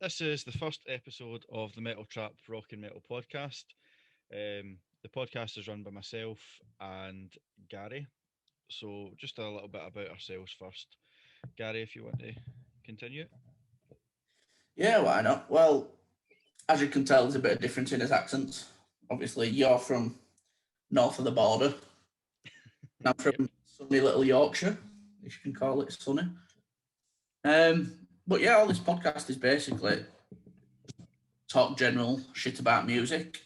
This is the first episode of the Metal Trap Rock and Metal podcast. The podcast is run by myself and Gary. So, just a little bit about ourselves first. Gary, if you want to continue. Yeah, why not? Well, as you can tell, there's a bit of difference in his accents. Obviously, you're from north of the border. I'm Yep. from sunny little Yorkshire, if you can call it sunny. But yeah, all this podcast is basically talk general shit about music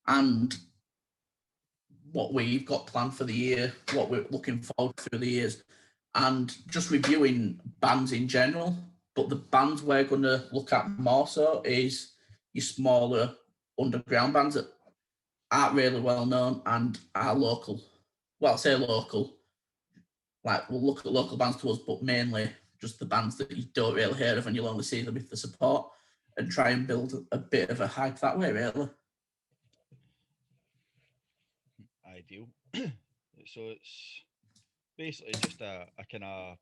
and what we've got planned for the year, what we're looking forward to through the years, and just reviewing bands in general. But the bands we're going to look at more so is your smaller underground bands that aren't really well known and are local. Well, I say local, like we'll look at local bands to us, but mainly just the bands that you don't really hear of and you'll only see them with the support and try and build a bit of a hype that way, really. Ideal. So it's basically just a kind of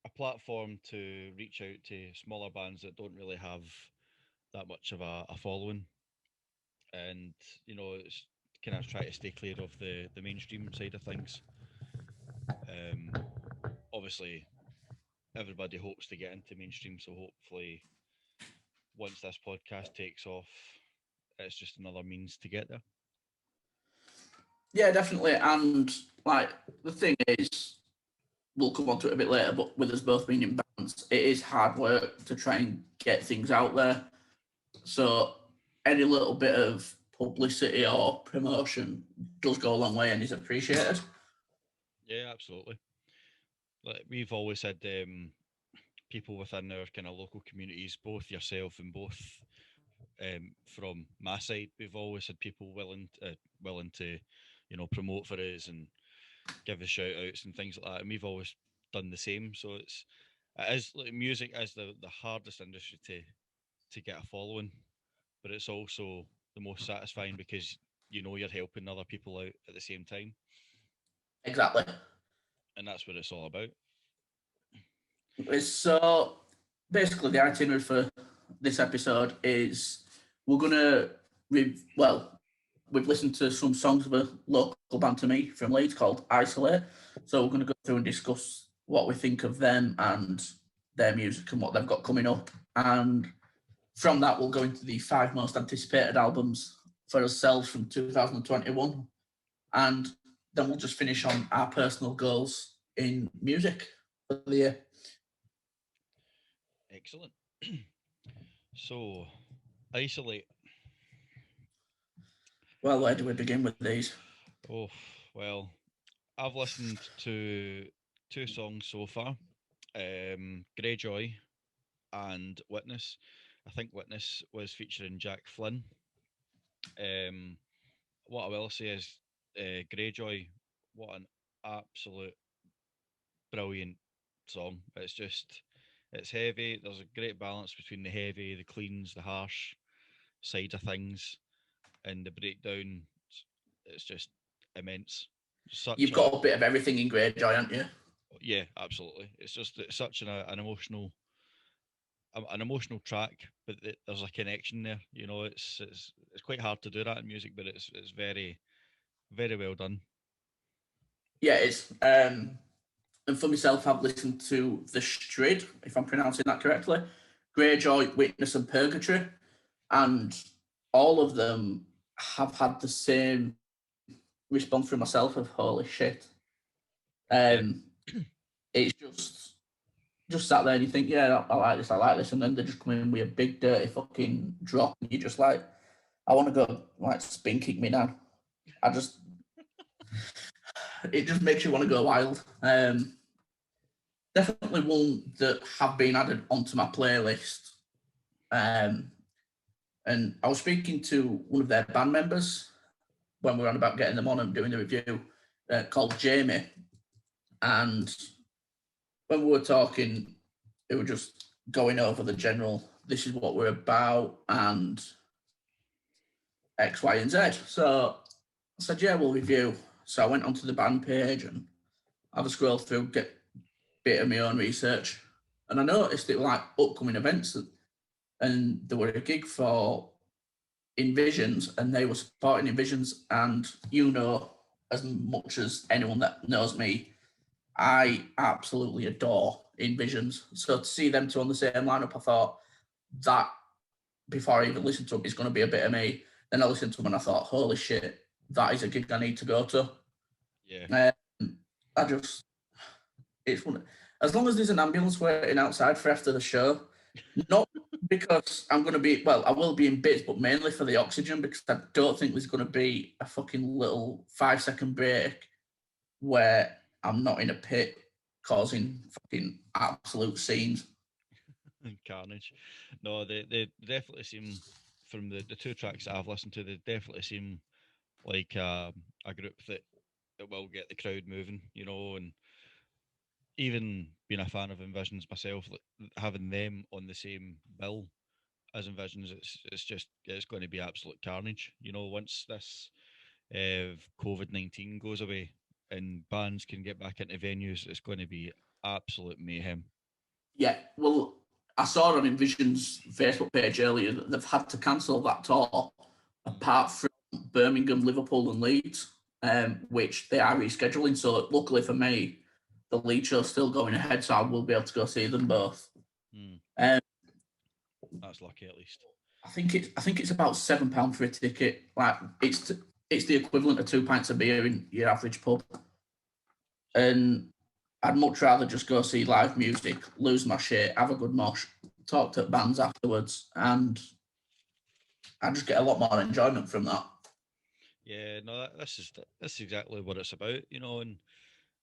a platform to reach out to smaller bands that don't really have that much of a following, and it's kind of try to stay clear of the mainstream side of things. Um, Obviously, everybody hopes to get into mainstream, so hopefully, once this podcast takes off, it's just another means to get there. Yeah, definitely. And like the thing is, we'll come on to it a bit later, but with us both being in bands, it is hard work to try and get things out there. So any little bit of publicity or promotion does go a long way and is appreciated. Yeah, absolutely. Like we've always had people within our kind of local communities, both yourself and both from my side, we've always had people willing to, promote for us and give us shout outs and things like that. And we've always done the same. So it is like music is the hardest industry to get a following, but it's also the most satisfying because you're helping other people out at the same time, Exactly. and that's what it's all about. So basically, the itinerary for this episode is we're gonna we've listened to some songs of a local band to me from Leeds called Isolate. So we're gonna go through and discuss what we think of them and their music and what they've got coming up. And from that, we'll go into the 5 most anticipated albums for ourselves from 2021, and then we'll just finish on our personal goals in music for the year. Excellent. So, isolate. Well, where do we begin with these? Oh, well, I've listened to two songs so far. Greyjoy and Witness. I think Witness was featuring Jack Flynn. Um, what I will say is, Greyjoy, what an absolute brilliant song. It's heavy. There's a great balance between the heavy, the cleans, the harsh side of things, and the breakdown. It's just immense. Such You've a got a bit of everything in Greyjoy, haven't you? Yeah, absolutely. It's such an emotional an emotional track, but there's a connection there. It's quite hard to do that in music, but it's very very well done. Yeah, it's. And for myself, I've listened to The Strid, if I'm pronouncing that correctly, Greyjoy, Witness, and Purgatory, and all of them have had the same response from myself of holy shit. Yeah, It's just sat there and you think, yeah, I like this, and then they just come in with a big dirty fucking drop, and you're just like, I want to go like spin kick me now. I just, it just makes you want to go wild. Definitely one that have been added onto my playlist. And I was speaking to one of their band members when we were on about getting them on and doing the review, called Jamie, and when we were talking, it was just going over the general, this is what we're about, and X, Y, and Z. So I said, yeah, we'll review. So I went onto the band page and have a scroll through, get a bit of my own research. And I noticed it were like upcoming events and there were a gig for Envisions, and they were supporting Envisions. And you know, as much as anyone that knows me, I absolutely adore Envisions. So to see them two on the same lineup, I thought that before I even listened to them, is going to be a bit of me. Then I listened to them and I thought, holy shit, that is a gig I need to go to. Yeah. I just, it's one, as long as there's an ambulance waiting outside for after the show, not because I'm going to be, well, I will be in bits, but mainly for the oxygen, because I don't think there's going to be a fucking little 5 second break where I'm not in a pit causing fucking absolute scenes. Carnage. No, they definitely seem, from the two tracks that I've listened to, they definitely seem like a group that will get the crowd moving, and even being a fan of Envisions myself, like, having them on the same bill as Envisions, it's going to be absolute carnage. Once this COVID-19 goes away and bands can get back into venues, it's going to be absolute mayhem. Yeah, well, I saw on Envision's Facebook page earlier that they've had to cancel that tour apart from Birmingham, Liverpool, and Leeds, which they are rescheduling. So luckily for me, the Leeds show's still going ahead, so I will be able to go see them both. Hmm, Um, that's lucky at least. I think it's about £7 for a ticket. Like it's the equivalent of 2 pints of beer in your average pub, and I'd much rather just go see live music, lose my shit, have a good mosh, talk to bands afterwards, and I just get a lot more enjoyment from that. Yeah, no, this is exactly what it's about, and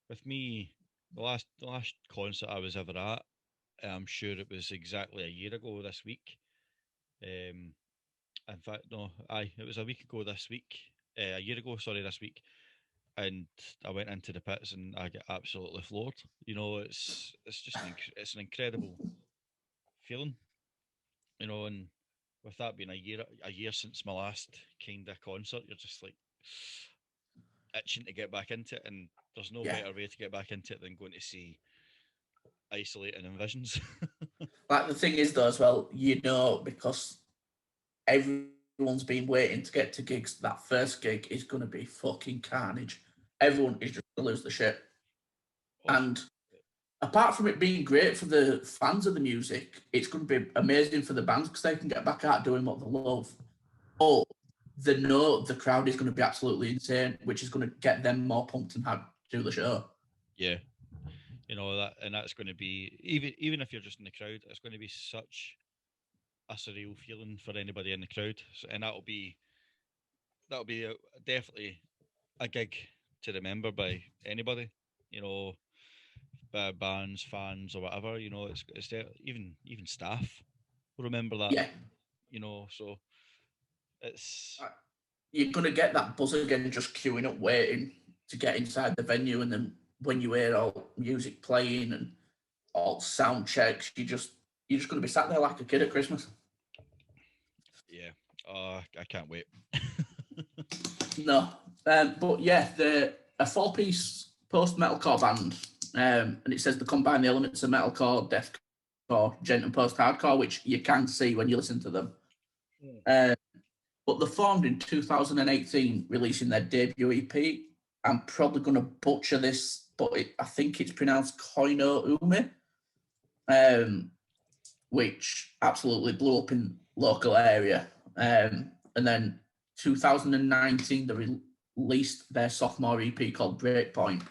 with me, the last concert I was ever at, I'm sure it was exactly a year ago this week. Um, in fact, no, aye, it was a week ago this week. A year ago, sorry, this week, and I went into the pits and I get absolutely floored. It's just it's an incredible feeling, and with that being a year since my last kind of concert, you're just like itching to get back into it, and there's no Yeah. better way to get back into it than going to see Isolate and Envisions. Like the thing is though as well, because everyone's been waiting to get to gigs, that first gig is gonna be fucking carnage. Everyone is just gonna lose the shit. Oh, And apart from it being great for the fans of the music, it's gonna be amazing for the bands because they can get back out doing what they love. But they know the crowd is gonna be absolutely insane, which is gonna get them more pumped and have to do the show. yeah, that's going to be, even if you're just in the crowd, it's going to be such a surreal feeling for anybody in the crowd, and that'll be definitely a gig to remember by anybody, you know, bands, fans, or whatever. Even staff will remember that. Yeah. So it's You're gonna get that buzz again just queuing up waiting to get inside the venue, and then when you hear all music playing and all sound checks, you're just gonna be sat there like a kid at Christmas. yeah. I can't wait. No, but yeah, they're a four-piece post-metalcore band, and it says they combine the elements of metalcore, deathcore, gent, and post-hardcore, which you can see when you listen to them. Mm. Uh, but they formed in 2018, releasing their debut EP. I'm probably going to butcher this, but I think it's pronounced Koino Ume, um, which absolutely blew up in local area. And then 2019, they released their sophomore EP called Breakpoint,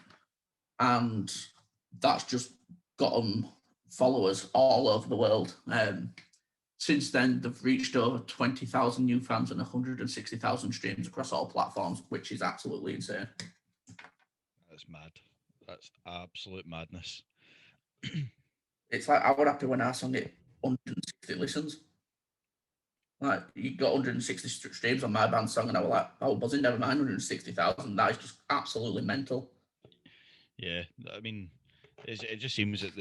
and that's just got them followers all over the world. Since then, they've reached over 20,000 new fans and 160,000 streams across all platforms, which is absolutely insane. That's mad. That's absolute madness. It's like I was happy when I sung it 160 listens. Like you got 160 streams on my band song, and I was like, "Oh, buzzing, never mind 160,000." That is just absolutely mental. Yeah, I mean, it just seems that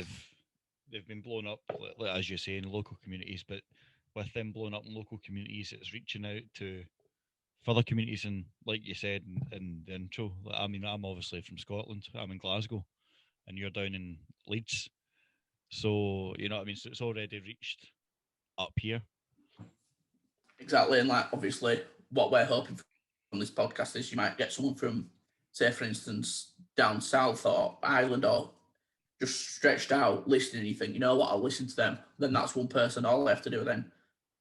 they've been blown up, as you say, in local communities. But with them blowing up in local communities, it's reaching out to further communities. And like you said in the intro, I mean, I'm obviously from Scotland. I'm in Glasgow, and you're down in Leeds. So you know what I mean. So it's already reached up here. exactly. And like, obviously, what we're hoping from this podcast is you might get someone from, say, for instance, down south or Ireland or just stretched out listening. And you think, you know what, I'll listen to them. Then that's one person. All they have to do then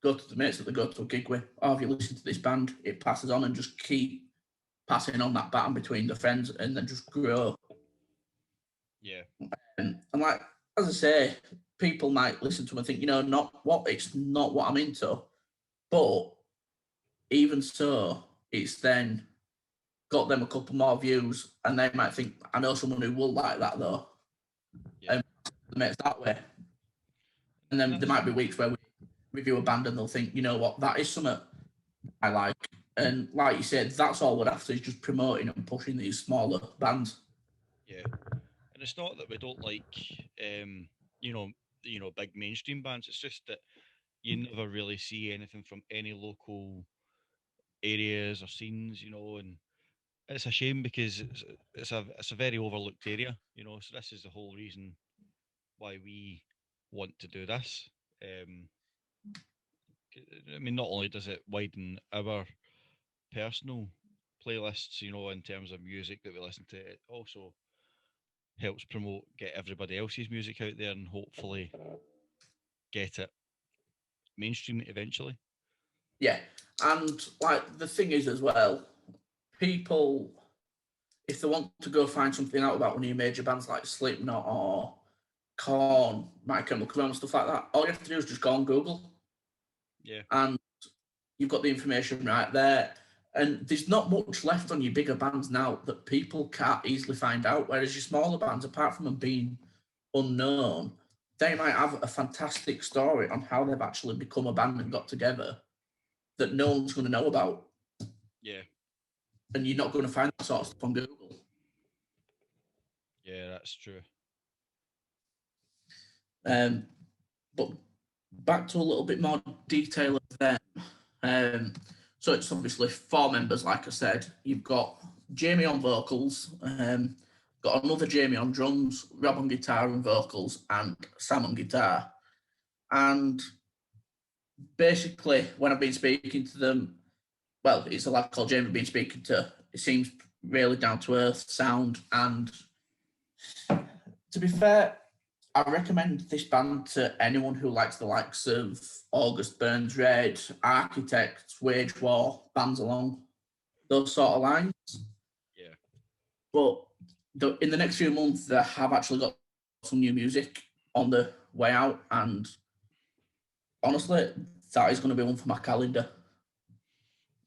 go to the mates that they go to a gig with. Oh, if you listen to this band, it passes on and just keep passing on that baton between the friends and then just grow. Yeah. And like, as I say, people might listen to them and think, it's not what I'm into. But even so, it's then got them a couple more views, and they might think, I know someone who will like that though. Yeah. And the mates that way. And And then there that's might be weeks where we review a band and they'll think, you know what, that is something I like. And like you said, that's all we're after is just promoting and pushing these smaller bands. yeah. And it's not that we don't like, um, you know, big mainstream bands. It's just that you never really see anything from any local areas or scenes, and it's a shame because it's a very overlooked area, So this is the whole reason why we want to do this. Um, I mean, not only does it widen our personal playlists, in terms of music that we listen to, it also helps promote, get everybody else's music out there, and hopefully get it mainstream eventually. Yeah. And like the thing is as well, people, if they want to go find something out about one of your major bands like Slipknot or Korn, My Chemical Romance, stuff like that, all you have to do is just go on Google Yeah, and you've got the information right there. And there's not much left on your bigger bands now that people can't easily find out. Whereas your smaller bands, apart from them being unknown, they might have a fantastic story on how they've actually become a band and got together that no one's going to know about. yeah, And you're not going to find that sort of stuff on Google. yeah. That's true. Um, but back to a little bit more detail of them. Um, so it's obviously four members, like I said. You've got Jamie on vocals, got another Jamie on drums, Rob on guitar and vocals, and Sam on guitar. And basically, when I've been speaking to them, well, it's a lad called Jamie I've been speaking to. It seems really down to earth sound, and to be fair, I recommend this band to anyone who likes the likes of August Burns Red, Architects, Wage War, bands along those sort of lines. Yeah, But in the next few months, they have actually got some new music on the way out, and honestly, that is going to be one for my calendar.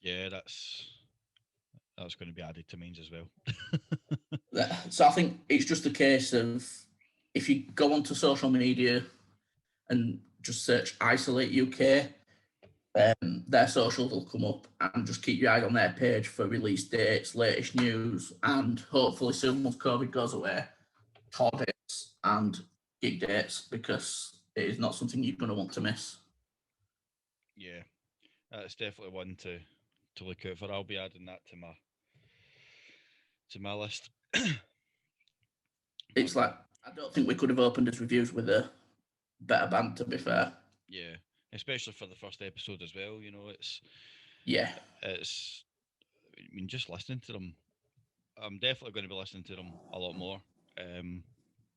yeah. That's going to be added to mine as well. So I think it's just a case of if you go onto social media and just search Isolate UK, their socials will come up, and just keep your eyes on their page for release dates, latest news, and hopefully soon once COVID goes away, tour dates and gig dates, because it is not something you're going to want to miss. Yeah, that's definitely one to look out for. I'll be adding that to my list. But It's like, I don't think we could have opened as reviews with a better band, to be fair. yeah, especially for the first episode as well. Yeah, It's. I mean, just listening to them, I'm definitely going to be listening to them a lot more. Um,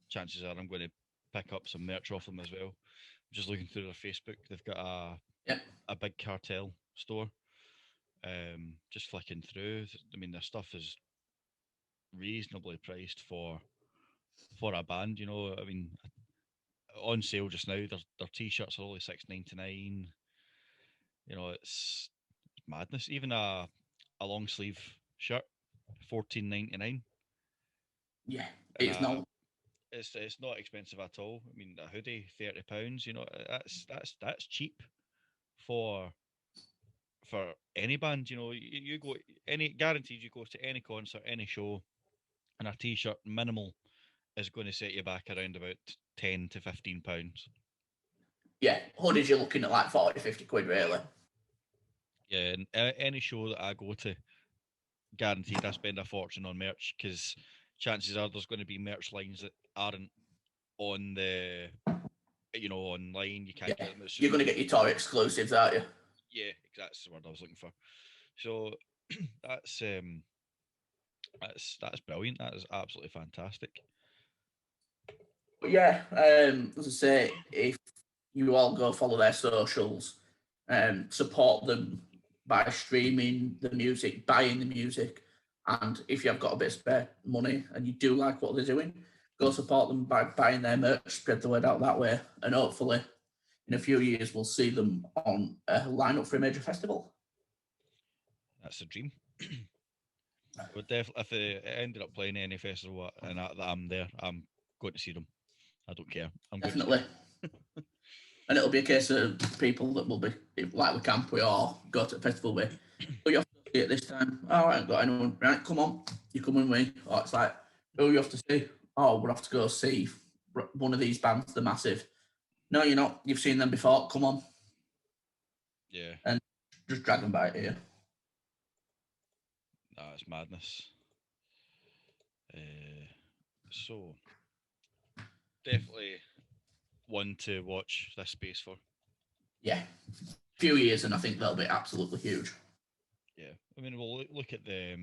Chances are I'm going to pick up some merch off them as well. I'm just looking through their Facebook. They've got yeah, a big cartel store. Just flicking through. I mean, their stuff is reasonably priced for a band. I mean, on sale just now. Their t-shirts are only $6.99. It's madness. Even a long sleeve shirt, $14.99, yeah. and It's not. it's not expensive at all. I mean, a hoodie, £30. That's cheap for any band. You go any guaranteed. You go to any concert, any show, and a t-shirt minimal is going to set you back around about £10 to £15. Yeah, hoodies you're looking at like 40, 50 quid, really. Yeah, and any show that I go to, guaranteed I spend a fortune on merch because chances are there's going to be merch lines that aren't on online. You can't Yeah, get them. It's you're just going to get your tour exclusives, aren't you? yeah, that's the word I was looking for. So that's that's brilliant. That is absolutely fantastic. But yeah, as I say, if you all go follow their socials, support them by streaming the music, buying the music, and if you have got a bit of spare money and you do like what they're doing, go support them by buying their merch, spread the word out that way, and hopefully in a few years we'll see them on a lineup for a major festival. That's a dream. But definitely, if they ended up playing any festival and that I'm there, I'm going to see them. I don't care. I'm going to see Definitely. And it'll be a case of people that will be like the camp we all go to the festival with. Oh, you have to see it this time. Oh, I ain't got anyone. Right, come on. You come with me. Or it's like, oh, you have to see. Oh, we'll have to go see one of these bands, the Massive. No, you're not. You've seen them before. Come on. yeah. And just drag them by here. Nah, it's madness. So definitely one to watch this space for. Yeah. A few years, and I think they'll be absolutely huge. Yeah, I mean, we'll look at the.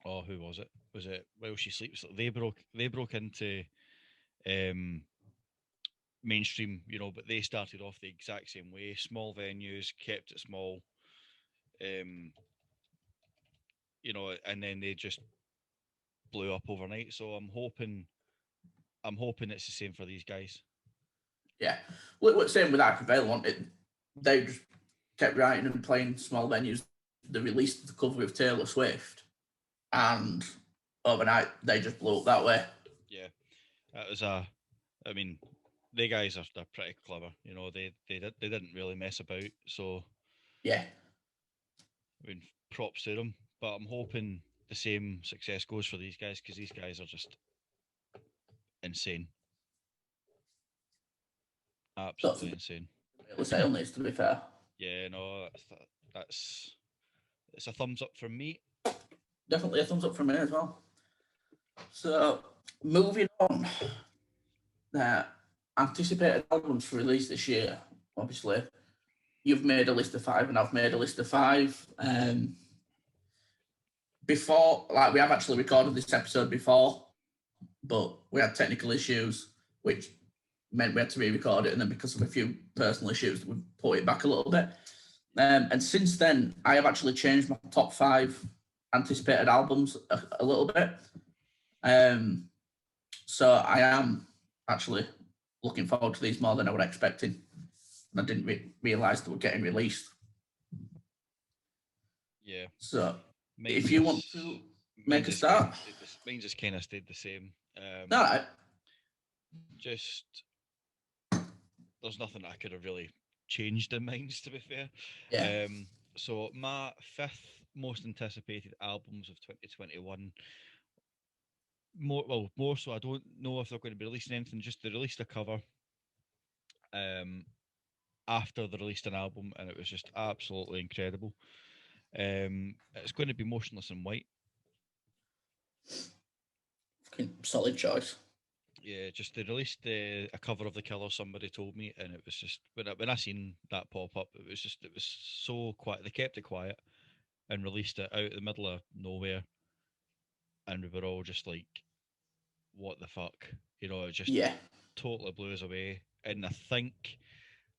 Oh, who was it? Was it While She Sleeps? They broke into um, mainstream, but they started off the exact same way. Small venues, kept it small, um, and then they just blew up overnight. So I'm hoping it's the same for these guys. Yeah. Well, same with I Prevail on it. They just kept writing and playing small venues. They released the cover with Taylor Swift, and overnight they just blew up that way. Yeah, that was a. I mean, they guys they're pretty clever. They didn't really mess about. So Yeah, I mean, props to them. But I'm hoping the same success goes for these guys because these guys are just insane, that's absolutely insane. really say on this. To be fair, Yeah, no, that's it's a thumbs up from me. definitely a thumbs up from me as well. So moving on, uh, anticipated albums for release this year. Obviously, you've made a list of five, and I've made a list of five. Before, like we have actually recorded this episode before, but we had technical issues, which meant we had to re-record it, and then because of a few personal issues, we put it back a little bit. And since then, I have actually changed my top five anticipated albums a little bit. So I am actually looking forward to these more than I was expecting. And I didn't realise they were getting released. Yeah, So mine if you want just to mine make a just kind start, of stayed this. Mine just kind of stayed the same. all right. Just there's nothing I could have really changed in mine, to be fair. Yeah, So my fifth most anticipated albums of 2021. More so. I don't know if they're going to be releasing anything. Just they released a cover. Um, After they released an album, and it was just absolutely incredible. It's going to be Motionless in White. solid choice. Yeah, just they released a cover of The Killer. Somebody told me, and it was just when I seen that pop up, it was so quiet. They kept it quiet and released it out of the middle of nowhere, and we were all just like, "What the fuck?" It just Yeah, totally blew us away. And I think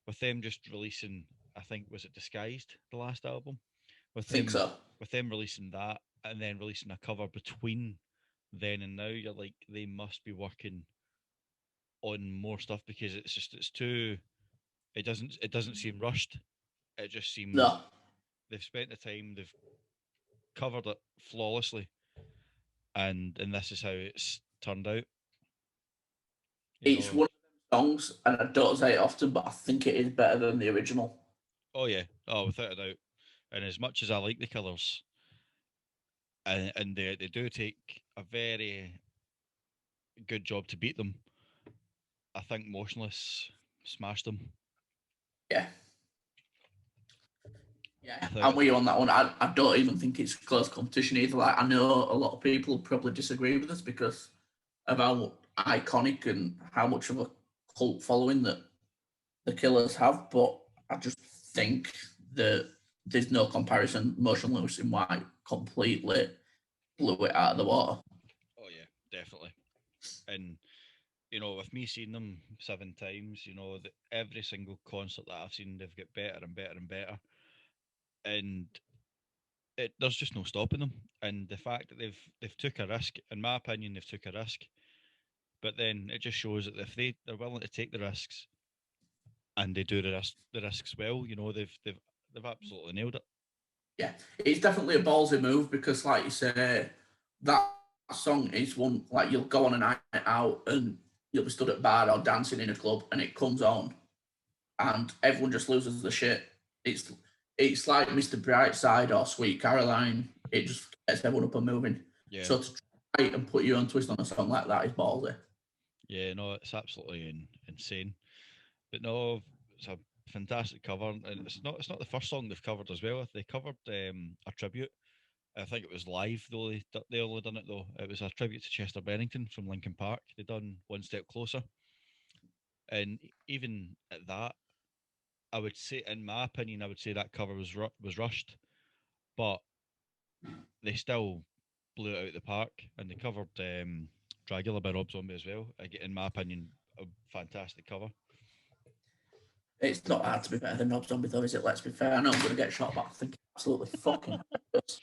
with them just releasing, I think was it Disguised, the last album, with I think them so. with them releasing that and then releasing a cover between then and now, you're like, they must be working on more stuff because it's too. It doesn't seem rushed. It just seems No, they've spent the time, they've covered it flawlessly, and this is how it's turned out. You it's know. one of them songs, and I don't say it often, but I think it is better than the original. Oh yeah. Oh, without a doubt. And as much as I like the Killers, and they do take a very good job to beat them, I think Motionless smashed them Yeah, yeah, without I'm a with you doubt. on that one. I don't even think it's close competition either. Like I know a lot of people probably disagree with us because of how iconic and how much of a cult following that the Killers have, but I just think that there's no comparison. Motionless in White completely blew it out of the water. Oh yeah, definitely. And with me seeing them 7 times, that every single concert that I've seen, they've got better and better and better, and there's just no stopping them. And the fact that they've took a risk, in my opinion, they've took a risk, but then it just shows that if they're willing to take the risks and they do the risks well, they've absolutely nailed it. Yeah, it's definitely a ballsy move because, like you say, that song is one like you'll go on a night out and you'll be stood at a bar or dancing in a club and it comes on and everyone just loses the shit. It's it's like Mr. Brightside or Sweet Caroline. It just gets everyone up and moving. Yeah, So to try and put your own twist on a song like that is ballsy. yeah, no, it's absolutely insane. But no, it's a fantastic cover, and it's not the first song they've covered as well. They covered a tribute. I think it was live though. They only done it though. It was a tribute to Chester Bennington from Linkin Park. They done One Step Closer, and even at that, I would say, in my opinion, I would say that cover was rushed, but they still blew it out of the park, and they covered Dragula by Rob Zombie as well. In my opinion, a fantastic cover. It's not hard to be better than Rob Zombie, though, is it? Let's be fair. I know I'm going to get shot, but I think it's absolutely fucking hilarious.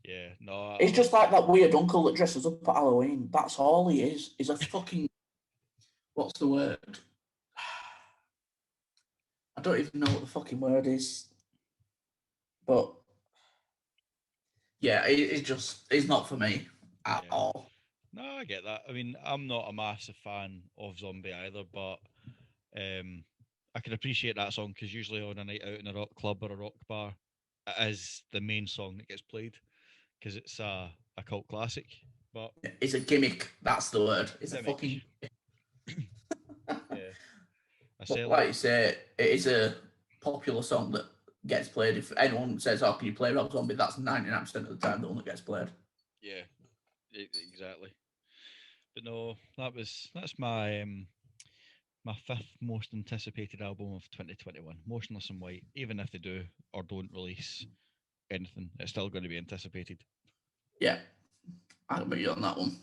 Yeah, no, It's just like that weird uncle that dresses up at Halloween. That's all he is. He's a fucking. What's the word? I don't even know what the fucking word is. But yeah, it's not for me at yeah. all. No, I get that. I mean, I'm not a massive fan of Zombie either, but um, I can appreciate that song because usually on a night out in a rock club or a rock bar, it is the main song that gets played because it's a cult classic. But It's a gimmick. That's the word. It's a gimmick, fucking. yeah, I But sell it. like you say, it is a popular song that gets played. If anyone says, "Oh, can you play Rob Zombie?" That's 99% of the time the one that gets played. Yeah, exactly. But no, that's my fifth most anticipated album of 2021, Motionless in White. Even if they do or don't release anything, it's still going to be anticipated. Yeah, I'll agree on that one.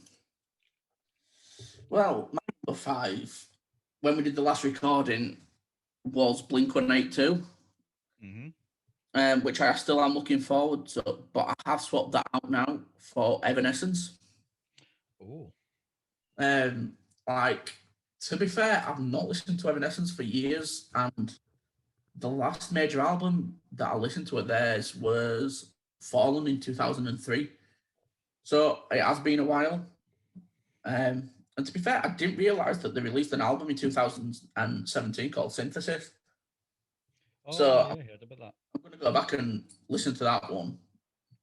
Well, my number five, when we did the last recording, was Blink-182, Mm-hmm. which I still am looking forward to, but I have swapped that out now for Evanescence. Oh, Um, like, to be fair, I've not listened to Evanescence for years, and the last major album that I listened to of theirs was Fallen in 2003. So it has been a while. And to be fair, I didn't realise that they released an album in 2017 called Synthesis. oh So yeah, I heard about that. I'm going to go back and listen to that one.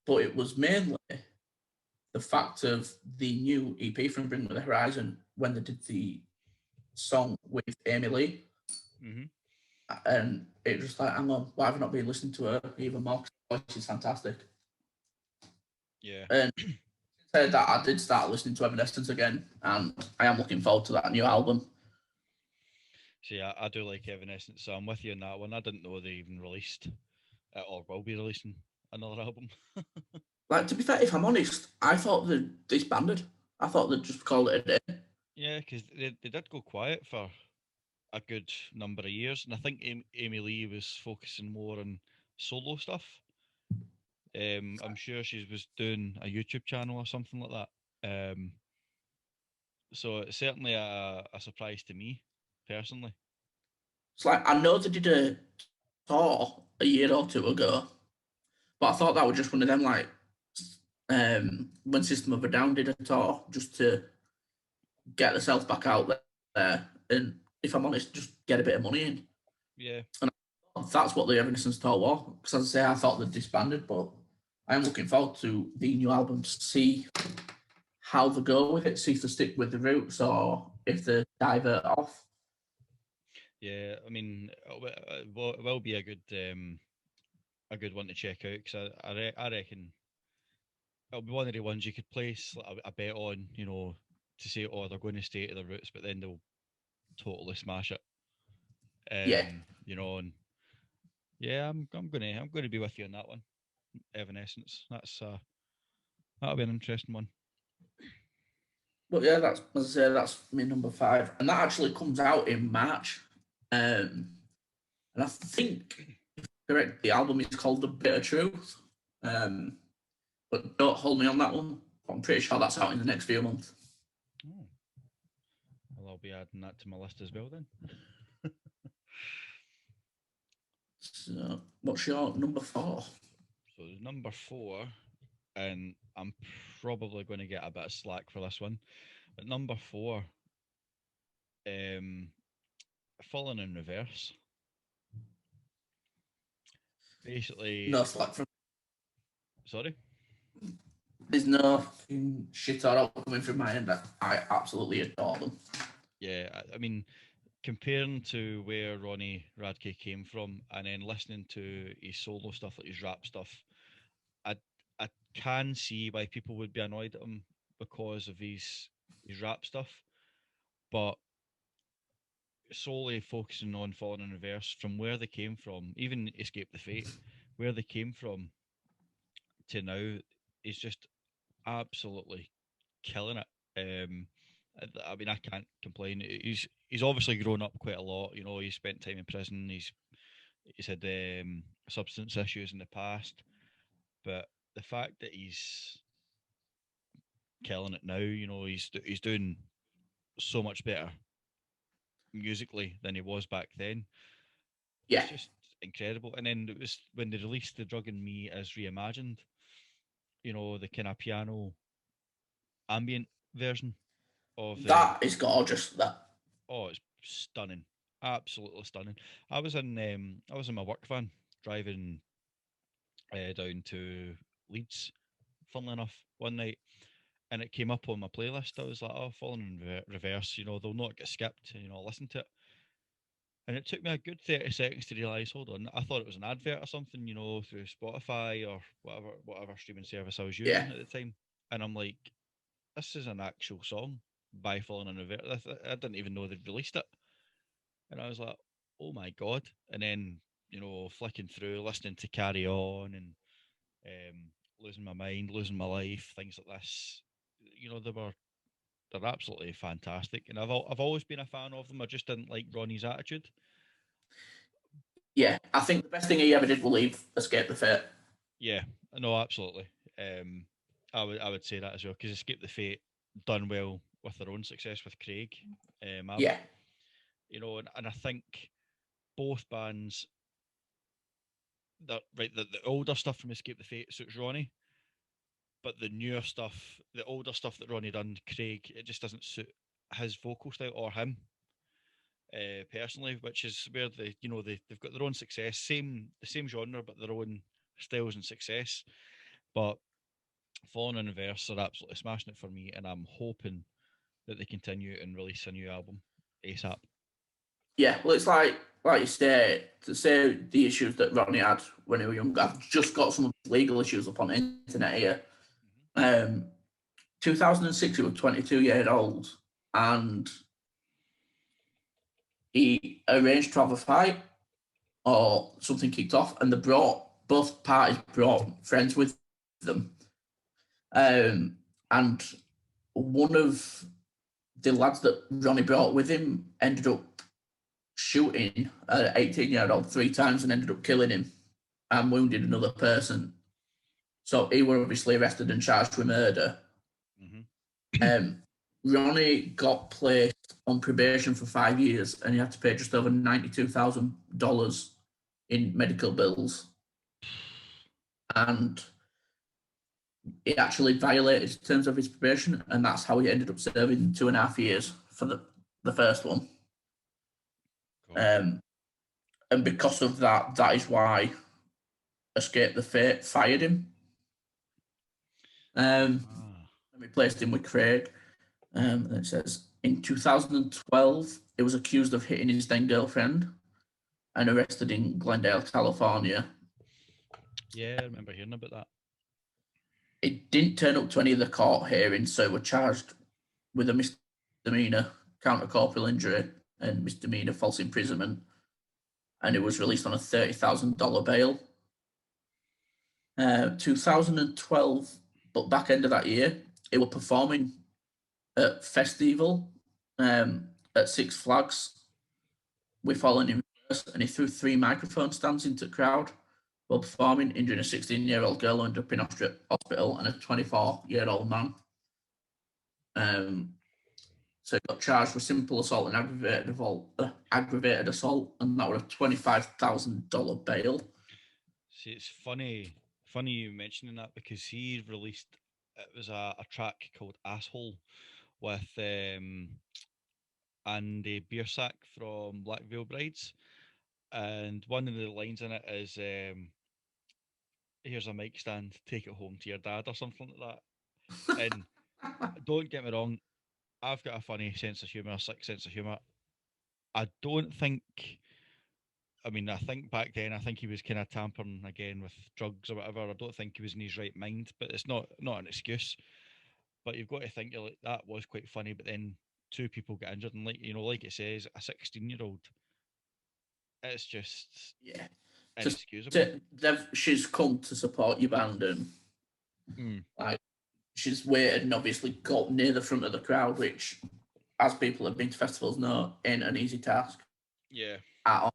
But it was mainly the fact of the new EP from Bring Me the Horizon when they did the song with Amy Lee. Mm-hmm. And it was like, hang on, why have I not been listening to her even more? 'Cause her voice is fantastic. Yeah. And said that I did start listening to Evanescence again, and I am looking forward to that new album. See, I do like Evanescence, so I'm with you on that one. I didn't know they even released it or will be releasing another album. Like, to be fair, if I'm honest, I thought they disbanded. I thought they'd just call it a day. Yeah, because they did go quiet for a good number of years, and I think Amy Lee was focusing more on solo stuff. I'm sure she was doing a YouTube channel or something like that. So it's certainly a surprise to me personally. It's like, I know they did a tour a year or two ago, but I thought that was just one of them, like, when System of a Down did a tour just to get themselves back out there. And if I'm honest, just get a bit of money in. Yeah, And that's what the Evanescence tour was. Because as I say, I thought they'd disbanded, but I'm looking forward to the new album to see how they go with it, see if they stick with the roots or if they divert off. yeah. I mean, it will be a good one to check out because I reckon it'll be one of the ones you could place like a bet on, to say, oh, they're going to stay to their roots, but then they'll totally smash it. Yeah, And Yeah, I'm gonna be with you on that one. Evanescence. That'll be an interesting one. But yeah, that's as I say, that's my number 5, and that actually comes out in March. And I think, correct, the album is called The Bitter Truth. But don't hold me on that one. I'm pretty sure that's out in the next few months. Oh, well, I'll be adding that to my list as well then. So, what's your number 4? So number 4, and I'm probably going to get a bit of slack for this one, but number 4, um, Falling in Reverse. Basically, No slack from. sorry. There's no shit or all coming from my end. I absolutely adore them. Yeah, I mean, comparing to where Ronnie Radke came from, and then listening to his solo stuff, like his rap stuff, I I can see why people would be annoyed at him because of his rap stuff, but solely focusing on Falling in Reverse from where they came from, even Escape the Fate, where they came from to now is just absolutely killing it. I mean, I can't complain. He's obviously grown up quite a lot. You know, he's spent time in prison. He's had substance issues in the past, but the fact that he's killing it now, you know, he's doing so much better musically than he was back then. Yeah, It's just incredible. And then it was when they released the Drug and Me as reimagined. You know, the kind of piano ambient version of the. that is gorgeous. That. Oh, it's stunning, absolutely stunning. I was in my work van driving down to Leeds. Funnily enough, one night, and it came up on my playlist. I was like, "Oh, Falling in Reverse." You know, they'll not get skipped. You know, I'll listen to it. And it took me a good 30 seconds to realise, hold on, I thought it was an advert or something, you know, through Spotify or whatever streaming service I was Yeah, using at the time. And I'm like, this is an actual song by Falling in Reverse. I didn't even know they'd released it. And I was like, oh my God. And then, you know, flicking through, listening to Carry On and Losing My Mind, Losing My Life, things like this. You know, they're absolutely fantastic. And I've always been a fan of them. I just didn't like Ronnie's attitude. yeah. I think the best thing he ever did was leave Escape the Fate. Yeah, no, absolutely. Um, I would say that as well because Escape the Fate done well with their own success with Craig, Abbott. Yeah, You know, and I think both bands that right the older stuff from Escape the Fate suits Ronnie, but the newer stuff, the older stuff that Ronnie done, Craig, it just doesn't suit his vocal style or him personally, which is where they've got their own success, the same genre, but their own styles and success. But Fallen in Reverse are absolutely smashing it for me, and I'm hoping that they continue and release a new album ASAP. yeah. Well, it's like you say, to say the issues that Rodney had when he was younger. I've just got some legal issues up on the internet here. Um, 2006, he was 22 years old, and he arranged to have a fight or something kicked off, and both parties brought friends with them. And one of the lads that Ronnie brought with him ended up shooting an 18-year-old 3 times and ended up killing him and wounded another person. So he was obviously arrested and charged with murder. Mm-hmm. Ronnie got placed on probation for 5 years and he had to pay just over $92,000 in medical bills. And he actually violated the terms of his probation, and that's how he ended up serving 2.5 years for the first one. God. Um, and because of that, that is why Escape the Fate fired him Ah, and replaced him with Craig. And it says in 2012, he was accused of hitting his then girlfriend and arrested in Glendale, California. yeah, I remember hearing about that. He didn't turn up to any of the court hearings, so he was charged with a misdemeanor counter corporal injury and misdemeanor false imprisonment. and it was released on a $30,000 bail. 2012, but back end of that year, it was performing at Festival at Six Flags with Fallen in Reverse, and he threw 3 microphone stands into the crowd while performing, injuring a 16-year-old girl who ended up in hospital and a 24-year-old man. So he got charged with simple assault and aggravated assault, and that was a $25,000 bail. See, it's funny you mentioning that because he released it was a track called Asshole with Andy Biersack from Black Veil Brides, and one of the lines in it is "Here's a mic stand, take it home to your dad" or something like that. And don't get me wrong, I've got a funny sense of humor, a sick sense of humor. I don't think. I mean, I think back then, I think he was kind of tampering again with drugs or whatever. I don't think he was in his right mind, but it's not an excuse. But you've got to think like that was quite funny. But then 2 people get injured, and like it says, a 16-year-old. It's just Yeah. inexcusable. She's come to support your band, and Mm, like she's waited and obviously got near the front of the crowd, which, as people have been to festivals know, ain't an easy task yeah, at all.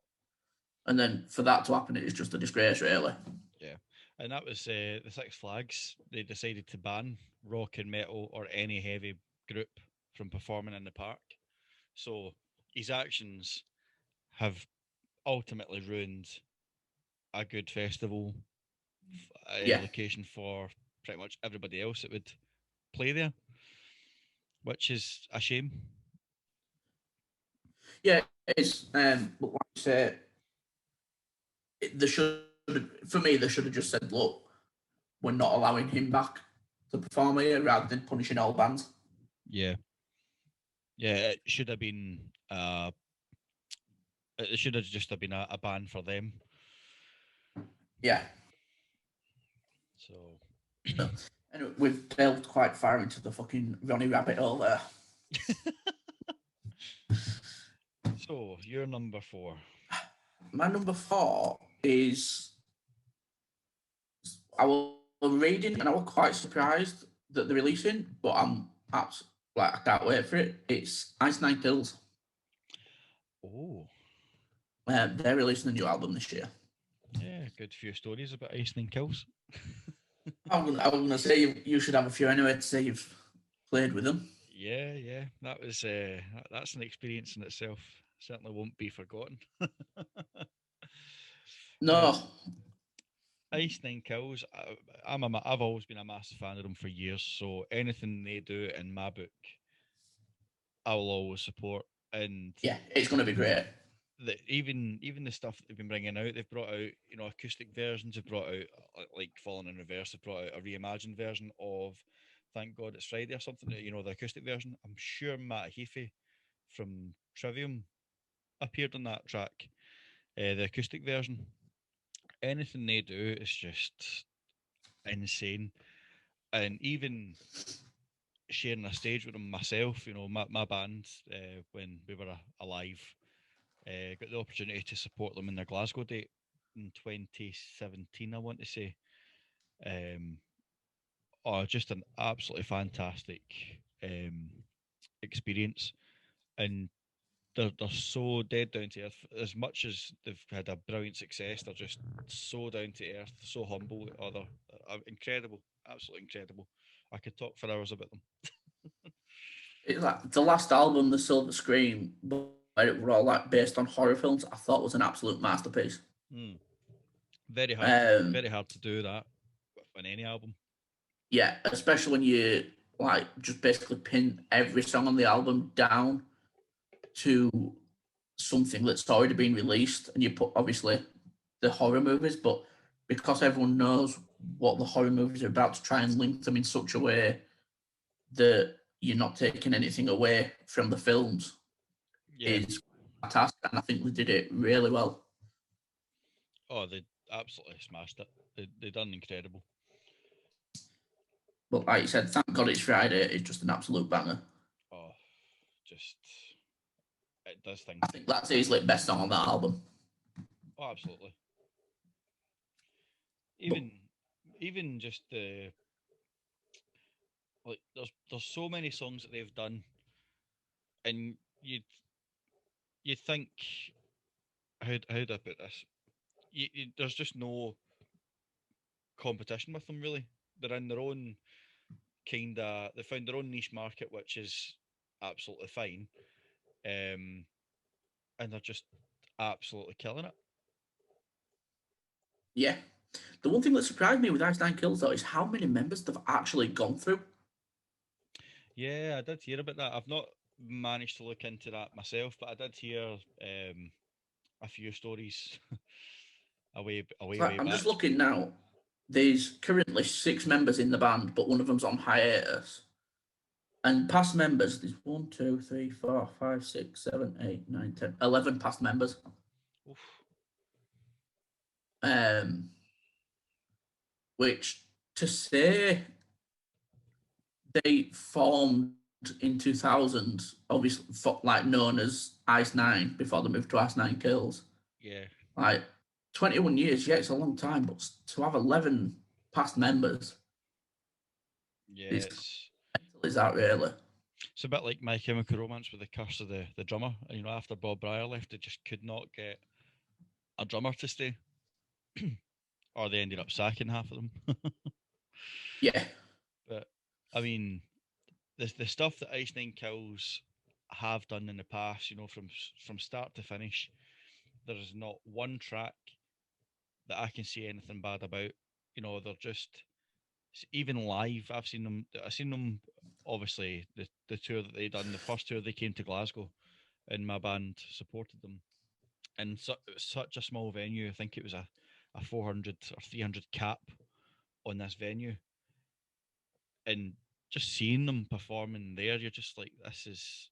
And then for that to happen, it is just a disgrace, really. yeah. And that was the Six Flags. They decided to ban rock and metal or any heavy group from performing in the park. So his actions have ultimately ruined a good festival Yeah, location for pretty much everybody else that would play there, which is a shame. yeah, it's but like I say, they should, for me, they should have just said, look, we're not allowing him back to perform here, rather than punishing all bands. Yeah, yeah. It should have been. It should have just have been a ban for them. Yeah. So, So, anyway, we've delved quite far into the fucking Ronnie rabbit hole there. so you're number 4. My number 4 is, I was reading and I was quite surprised that they're releasing, but I can't wait for it. It's Ice Nine Kills. Oh, They're releasing a new album this year. yeah. Good few stories about Ice and Kills. I was gonna say you should have a few anyway to say you've played with them. Yeah, yeah. That was that's an experience in itself. Certainly won't be forgotten. No, um, Ice Nine Kills. I've always been a massive fan of them for years. So anything they do in my book, I will always support. And yeah, it's gonna be great. even the stuff that they've been bringing out, they've brought out acoustic versions. They've brought out like Falling in Reverse. They've brought out a reimagined version of Thank God It's Friday or something. The acoustic version. I'm sure Matt Heafy from Trivium appeared on that track. The acoustic version. Anything they do is just insane. And even sharing a stage with them myself, my band, when we were alive, got the opportunity to support them in their Glasgow date in 2017, I want to say. Um, just an absolutely fantastic um, experience. And they're so dead down to earth. As much as they've had a brilliant success, they're just so down to earth, so humble. They're incredible, absolutely incredible. I could talk for hours about them. It's like the last album, The Silver Scream, where it were all like based on horror films. I thought was an absolute masterpiece. Mm. Very hard, Um, very hard to do that on any album. yeah, especially when you like just basically pin every song on the album down to something that's already been released, and you put obviously the horror movies, but because everyone knows what the horror movies are about, to try and link them in such a way that you're not taking anything away from the films Yeah. is fantastic, and I think they did it really well. Oh, they absolutely smashed it. They done incredible. But like you said, thank God it's Friday. It's just an absolute banger. Oh, just it does things I to think you. that's easily the best song on that album. Oh, absolutely. But Even even just the like there's so many songs that they've done, and you'd think how do I put this? There's just no competition with them really. They're in their own kind of they found their own niche market, which is absolutely fine. Um, and they're just absolutely killing it. yeah, the one thing that surprised me with Ice Nine Kills though is how many members they've actually gone through. Yeah, I did hear about that. I've not managed to look into that myself, but I did hear a few stories way I'm back. just looking now. There's currently 6 members in the band, but one of them's on hiatus. And past members, there's 1, 2, 3, 4, 5, 6, 7, 8, 9, 10, 11 past members. Oof. Um, which to say they formed in 2000, obviously like known as Ice Nine before they moved to Ice Nine Kills. Yeah, Like 21 years, yeah, it's a long time, but to have 11 past members yeah, is is that really? it's a bit like My Chemical Romance with the curse of the drummer. And, after Bob Breyer left, they just could not get a drummer to stay, or they ended up sacking half of them. Yeah, But I mean, the stuff that Ice Nine Kills have done in the past, from start to finish, there is not one track that I can see anything bad about. They're just even live. I've seen them. Obviously, the tour that they done, the first tour they came to Glasgow, and my band supported them. And it was such a small venue. I think it was a 400 or 300 cap on this venue, and just seeing them performing there, you're just like, this is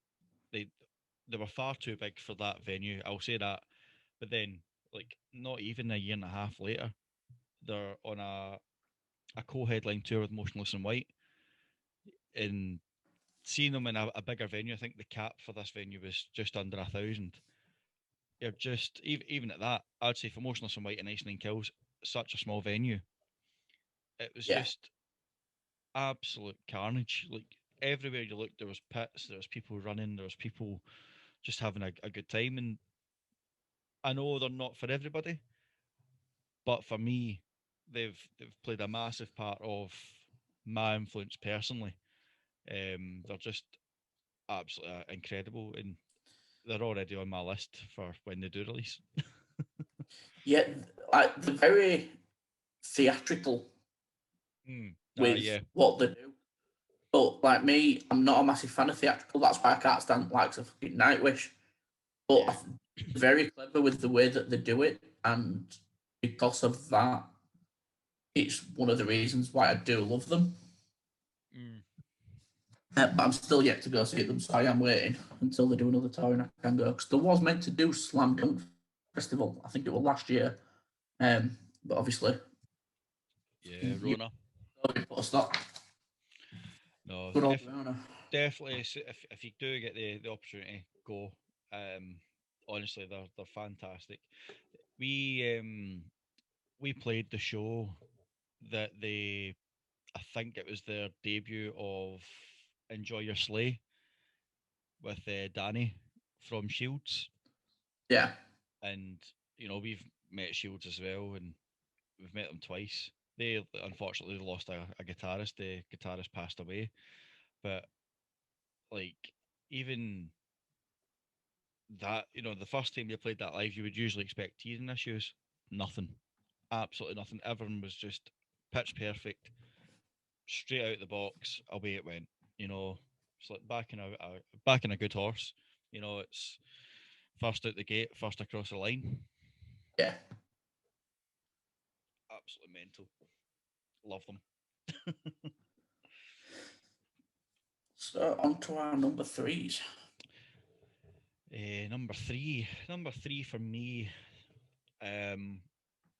they they were far too big for that venue. I'll say that. But then, like, not even a year and a half later, they're on a co-headline tour with Motionless in White, and seeing them in a bigger venue. I think the cap for this venue was just under 1,000. You're just even at that, I'd say for Motionless in White and Ice Nine Kills, such a small venue, it was yeah, just absolute carnage. Like everywhere you looked, there was pits, there was people running, there was people just having a good time. And I know they're not for everybody, but for me, they've played a massive part of my influence personally. They're just absolutely incredible, and they're already on my list for when they do release. yeah. Like they're very theatrical with Yeah, what they do. But like me, I'm not a massive fan of theatrical. That's why I can't stand like a fucking Nightwish. But yeah. they're very clever with the way that they do it, and because of that, it's one of the reasons why I do love them. Mm, But I'm still yet to go see them, so I am waiting until they do another tour and I can go. Because there was meant to do Slam Dunk Festival, I think it was last year, but obviously yeah, you Rona. put a stop. No, Good old Rona. definitely. If you do get the opportunity, go. Um, Honestly, they're fantastic. We played the show that I think it was their debut of Enjoy Your Sleigh with Danny from Shields, Yeah, and we've met Shields as well, and we've met them twice. They unfortunately lost a guitarist. The guitarist passed away, but like even that, the first time they played that live, you would usually expect teething issues. Nothing, absolutely nothing. Everyone was just pitch perfect, straight out the box. Away it went. It's like back in a good horse. It's first out the gate, first across the line. yeah. Absolutely mental. Love them. So on to our number threes. Number three for me. Um,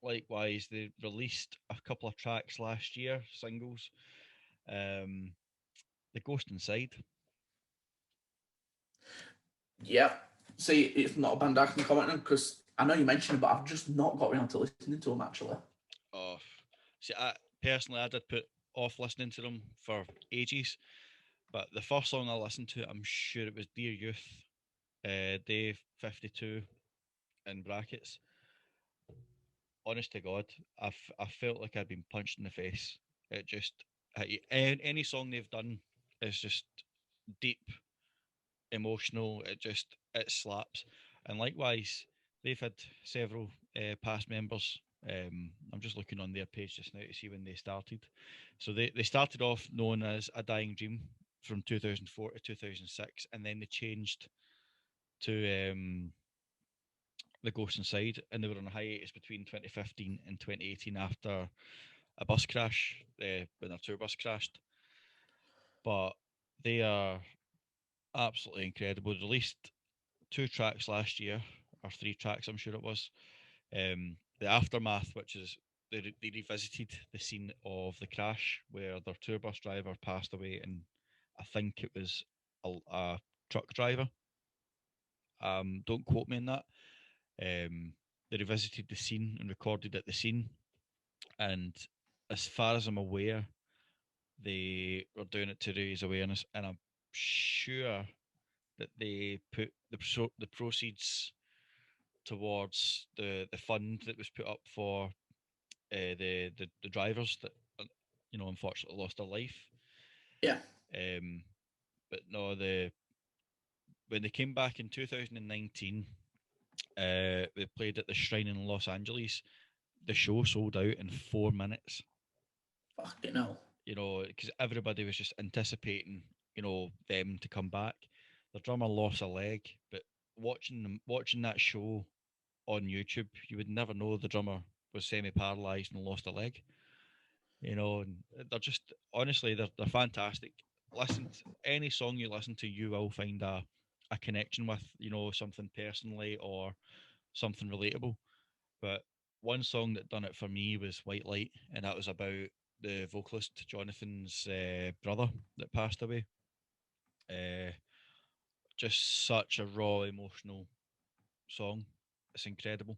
Likewise, they released a couple of tracks last year, singles. Um, The Ghost Inside. Yeah. See, it's not a band I can comment on because I know you mentioned it, but I've just not got around to listening to them actually. Oh, see, I did put off listening to them for ages, but the first song I listened to, I'm sure it was Dear Youth, Day 52 in brackets. Honest to God, I felt like I'd been punched in the face. It just, any song they've done is just deep, emotional. It slaps. And likewise, they've had several past members. I'm just looking on their page just now to see when they started. So they started off known as A Dying Dream from 2004 to 2006, and then they changed to The Ghost Inside, and they were on a hiatus between 2015 and 2018 after a bus crash, when their tour bus crashed. But they are absolutely incredible. They released 2 tracks last year, or 3 tracks, I'm sure it was. The Aftermath, which is they revisited the scene of the crash where their tour bus driver passed away, and I think it was a truck driver. Don't quote me on that. They revisited the scene and recorded at the scene, and as far as I'm aware, they were doing it to raise awareness, and I'm sure that they put the proceeds towards the fund that was put up for the drivers that unfortunately lost their life. Yeah. Um, but no, the when they came back in 2019, they played at the Shrine in Los Angeles. The show sold out in 4 minutes. Fucking hell. Because everybody was just anticipating, them to come back. The drummer lost a leg, but watching that show on YouTube, you would never know the drummer was semi-paralyzed and lost a leg. And they're just honestly they're fantastic. Listen, any song you listen to, you will find a connection with, something personally or something relatable. But one song that done it for me was White Light, and that was about the vocalist Jonathan's brother that passed away. Uh, just such a raw, emotional song. It's incredible.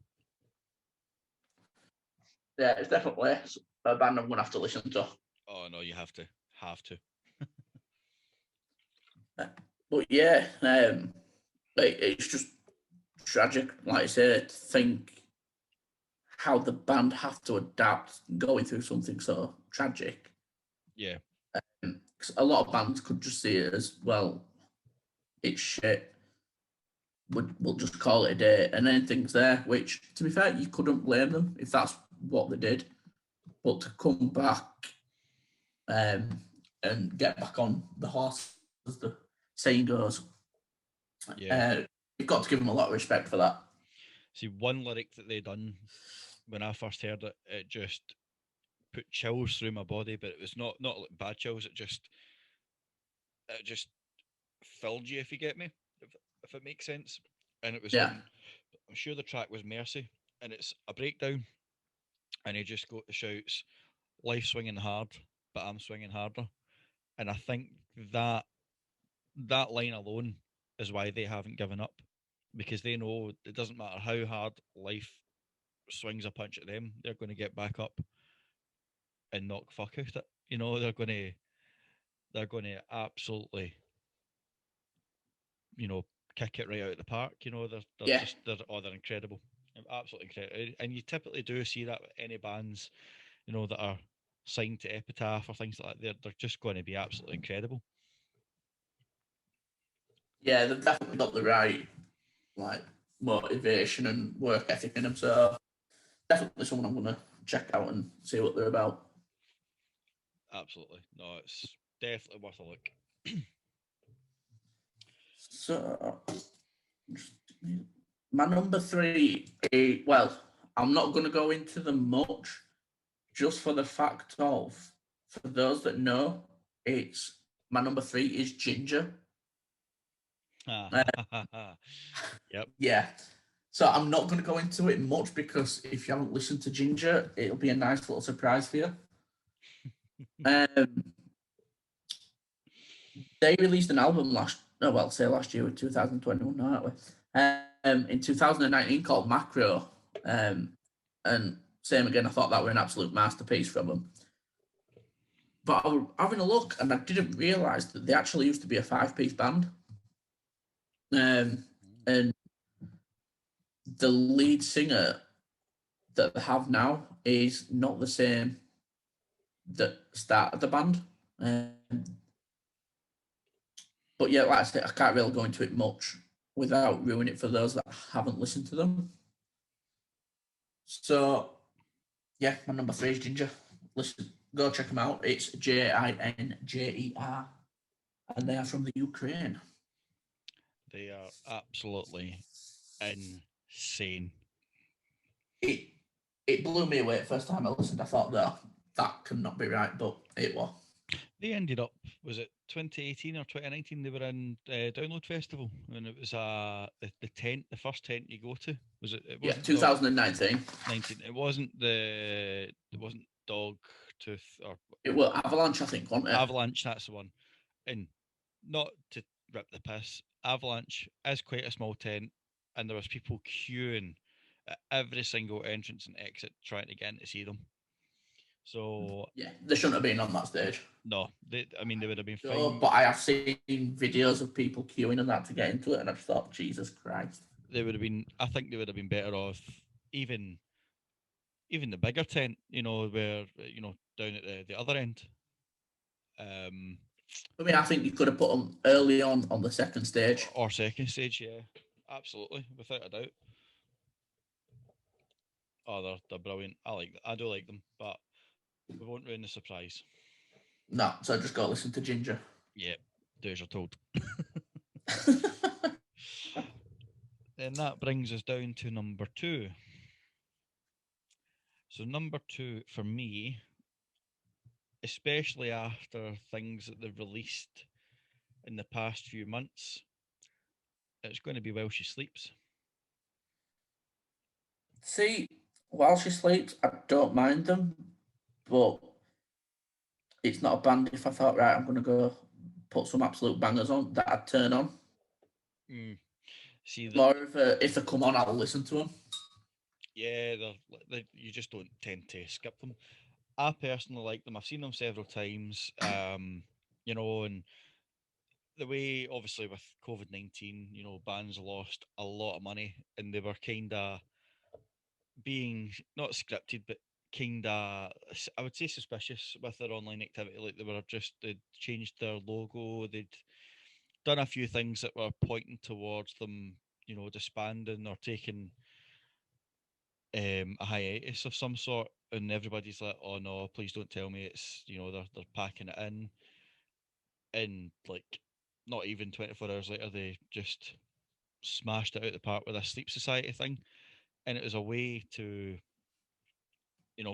Yeah, it's definitely a band I'm gonna have to listen to. Oh no, you have to. But yeah, it's just tragic. Like I said, to think how the band have to adapt going through something so tragic. Yeah, 'Cause a lot of bands could just see it as, well, it's shit. We'll just call it a day, and then things there. Which, to be fair, you couldn't blame them if that's what they did. But to come back um, and get back on the horse, as the saying goes, yeah. you've got to give them a lot of respect for that. See, one lyric that they done when I first heard it, it just put chills through my body, but it was not like bad chills. It just filled you, if you get me, if it makes sense. And it was Yeah, on. I'm sure the track was Mercy, and it's a breakdown, and he just shouts, "Life swinging hard, but I'm swinging harder." And I think that that line alone is why they haven't given up, because they know it doesn't matter how hard life swings a punch at them, they're going to get back up and knock fuck out it. They're going to absolutely, you know, kick it right out of the park. They're yeah, just they're incredible, absolutely incredible. And you typically do see that with any bands, that are signed to Epitaph or things like that. They're just going to be absolutely incredible. yeah. They've definitely got the right like motivation and work ethic in them. So definitely someone I'm gonna check out and see what they're about. Absolutely, no, it's definitely worth a look. So my number three, well, I'm not going to go into them much, just for the fact of, for those that know, it's my number three is Ginger. Uh, Yep. yeah. So I'm not going to go into it much because if you haven't listened to Ginger, it'll be a nice little surprise for you. Um, they released an album last year, with 2021, aren't we? in 2019 called Macro. And same again, I thought that were an absolute masterpiece from them. But I was having a look and I didn't realise that they actually used to be a 5-piece band. And the lead singer that they have now is not the same that started the band. But yeah, like I said, I can't really go into it much without ruining it for those that haven't listened to them. So yeah, my number 3 is Ginger. Listen, go check them out. It's Ginger, and they are from the Ukraine. They are absolutely insane. It it blew me away the first time I listened. I thought that cannot be right, but it was. They ended up, was it 2018 or 2019? They were in Download Festival, and it was the tent, the first tent you go to. Was it? It Yeah, wasn't Dog 2019. 19. It wasn't Dog Tooth or It was Avalanche, I think, wasn't it? Avalanche. That's the one. And not to rip the piss, Avalanche is quite a small tent, and there was people queuing at every single entrance and exit trying to get in to see them. So Yeah, they shouldn't have been on that stage. no, I mean they would have been So, fine. but I have seen videos of people queuing and that to get into it, and I just thought, Jesus Christ. They would have been. I think they would have been better off even even the bigger tent. Where down at the other end. Um, I mean, I think you could have put them early on the second stage. or second stage, yeah, absolutely, without a doubt. Oh, they're brilliant. I do like them, but we won't ruin the surprise. No, so just go listen to Ginger. Yeah, do as you're told. And that brings us down to number 2. So number 2 for me, especially after things that they've released in the past few months, it's going to be While She Sleeps. See, while she sleeps, I don't mind them, but it's not a band. If I thought, right, I'm going to go put some absolute bangers on that I'd turn on. Mm. See It's that? more if they come on, I'll listen to them. Yeah, you just don't tend to skip them. I personally like them. I've seen them several times. And the way obviously with COVID-19, bands lost a lot of money, and they were kind of being not scripted, but kind of, I would say, suspicious with their online activity. Like they'd changed their logo, they'd done a few things that were pointing towards them, disbanding or taking a hiatus of some sort. And everybody's like, "Oh no, please don't tell me it's they're packing it in." And like, not even 24 hours later, they just smashed it out the park with a Sleep Society thing, and it was a way to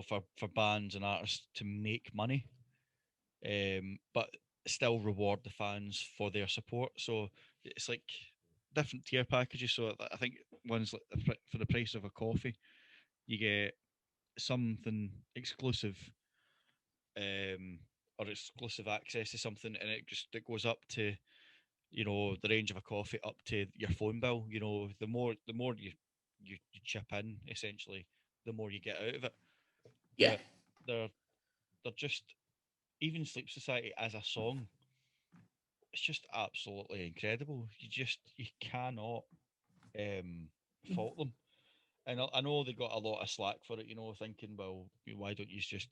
for bands and artists to make money, but still reward the fans for their support. So it's like different tier packages. So I think one's like for the price of a coffee, you get something exclusive, um, or exclusive access to something, and it goes up to the range of a coffee up to your phone bill. The more you chip in, essentially, the more you get out of it. Yeah, But they're they're just, even Sleep Society as a song, it's just absolutely incredible. You cannot um, fault them. And I know they got a lot of slack for it, thinking, well, why don't you just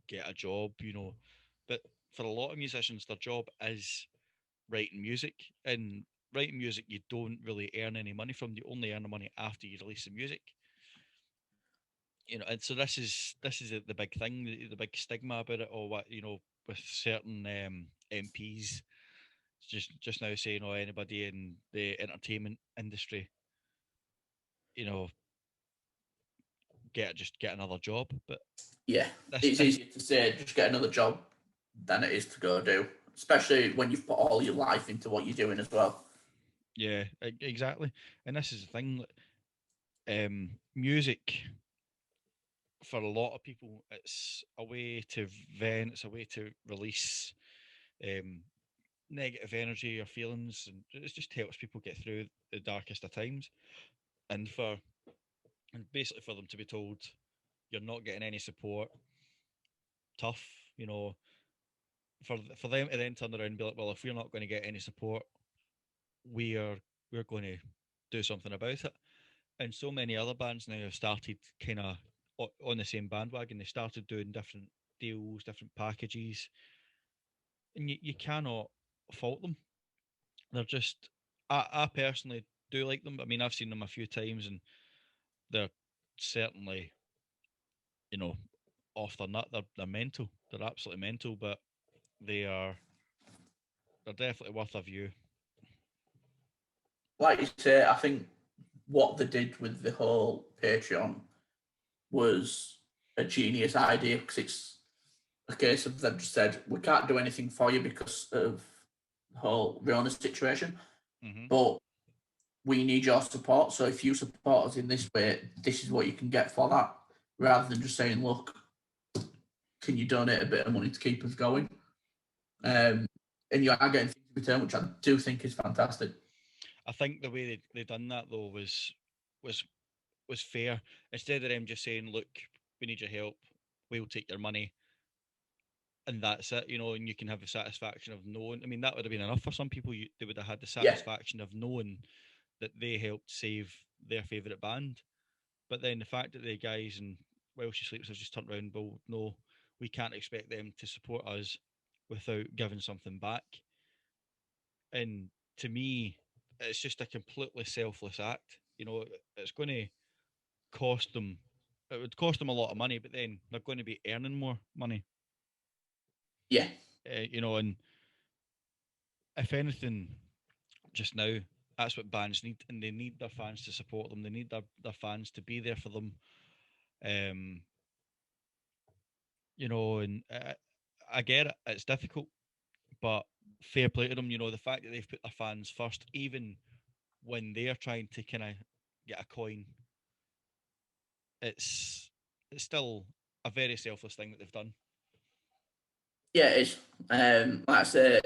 get a job, But for a lot of musicians, their job is writing music. And writing music, you don't really earn any money from. You only earn the money after you release the music. And so this is the big thing, the big stigma about it, or what with certain MPs just now saying, "Oh, anybody in the entertainment industry, you know, get another job." But yeah. this It's this easier to say just get another job than it is to go do, especially when you've put all your life into what you're doing as well. yeah, exactly. And this is the thing, like, music for a lot of people, it's a way to vent, it's a way to release um, negative energy or feelings, and it just helps people get through the darkest of times. in for, and basically for them to be told you're not getting any support, tough, you know, for them to then turn around and be like, well, if we're not going to get any support, we're we're going to do something about it. And so many other bands now have started kind of on the same bandwagon. They started doing different deals, different packages, and you cannot fault them. They're just, I personally do like them. I mean, I've seen them a few times, and they're certainly, you know, off their nut. They're mental. They're absolutely mental, but they are they're definitely worth a view. Like you say, I think what they did with the whole Patreon was a genius idea because it's a case of them just said we can't do anything for you because of the whole Rona situation, Hmm. but we need your support. So if you support us in this way, this is what you can get for that, rather than just saying, look, can you donate a bit of money to keep us going? And you are getting things in return, which I do think is fantastic. I think the way they done that though was was fair. Instead of them just saying, "Look, we need your help. We'll take your money," and that's it, you know, and you can have the satisfaction of knowing. I mean, that would have been enough for some people. They would have had the Yeah, satisfaction of knowing that they helped save their favourite band. But then the fact that the guys in Welsh Sleeps have just turned around, well, no, we can't expect them to support us without giving something back. And to me, it's just a completely selfless act. You know, it's going to cost them. It would cost them a lot of money, but then they're going to be earning more money. yeah, You know, and if anything, just now, that's what bands need, and they need their fans to support them. They need their fans to be there for them. Um, you know, and I get it; it's difficult, but fair play to them. You know, the fact that they've put their fans first, even when they're trying to kind of get a coin, it's it's still a very selfless thing that they've done. yeah. It's like I say,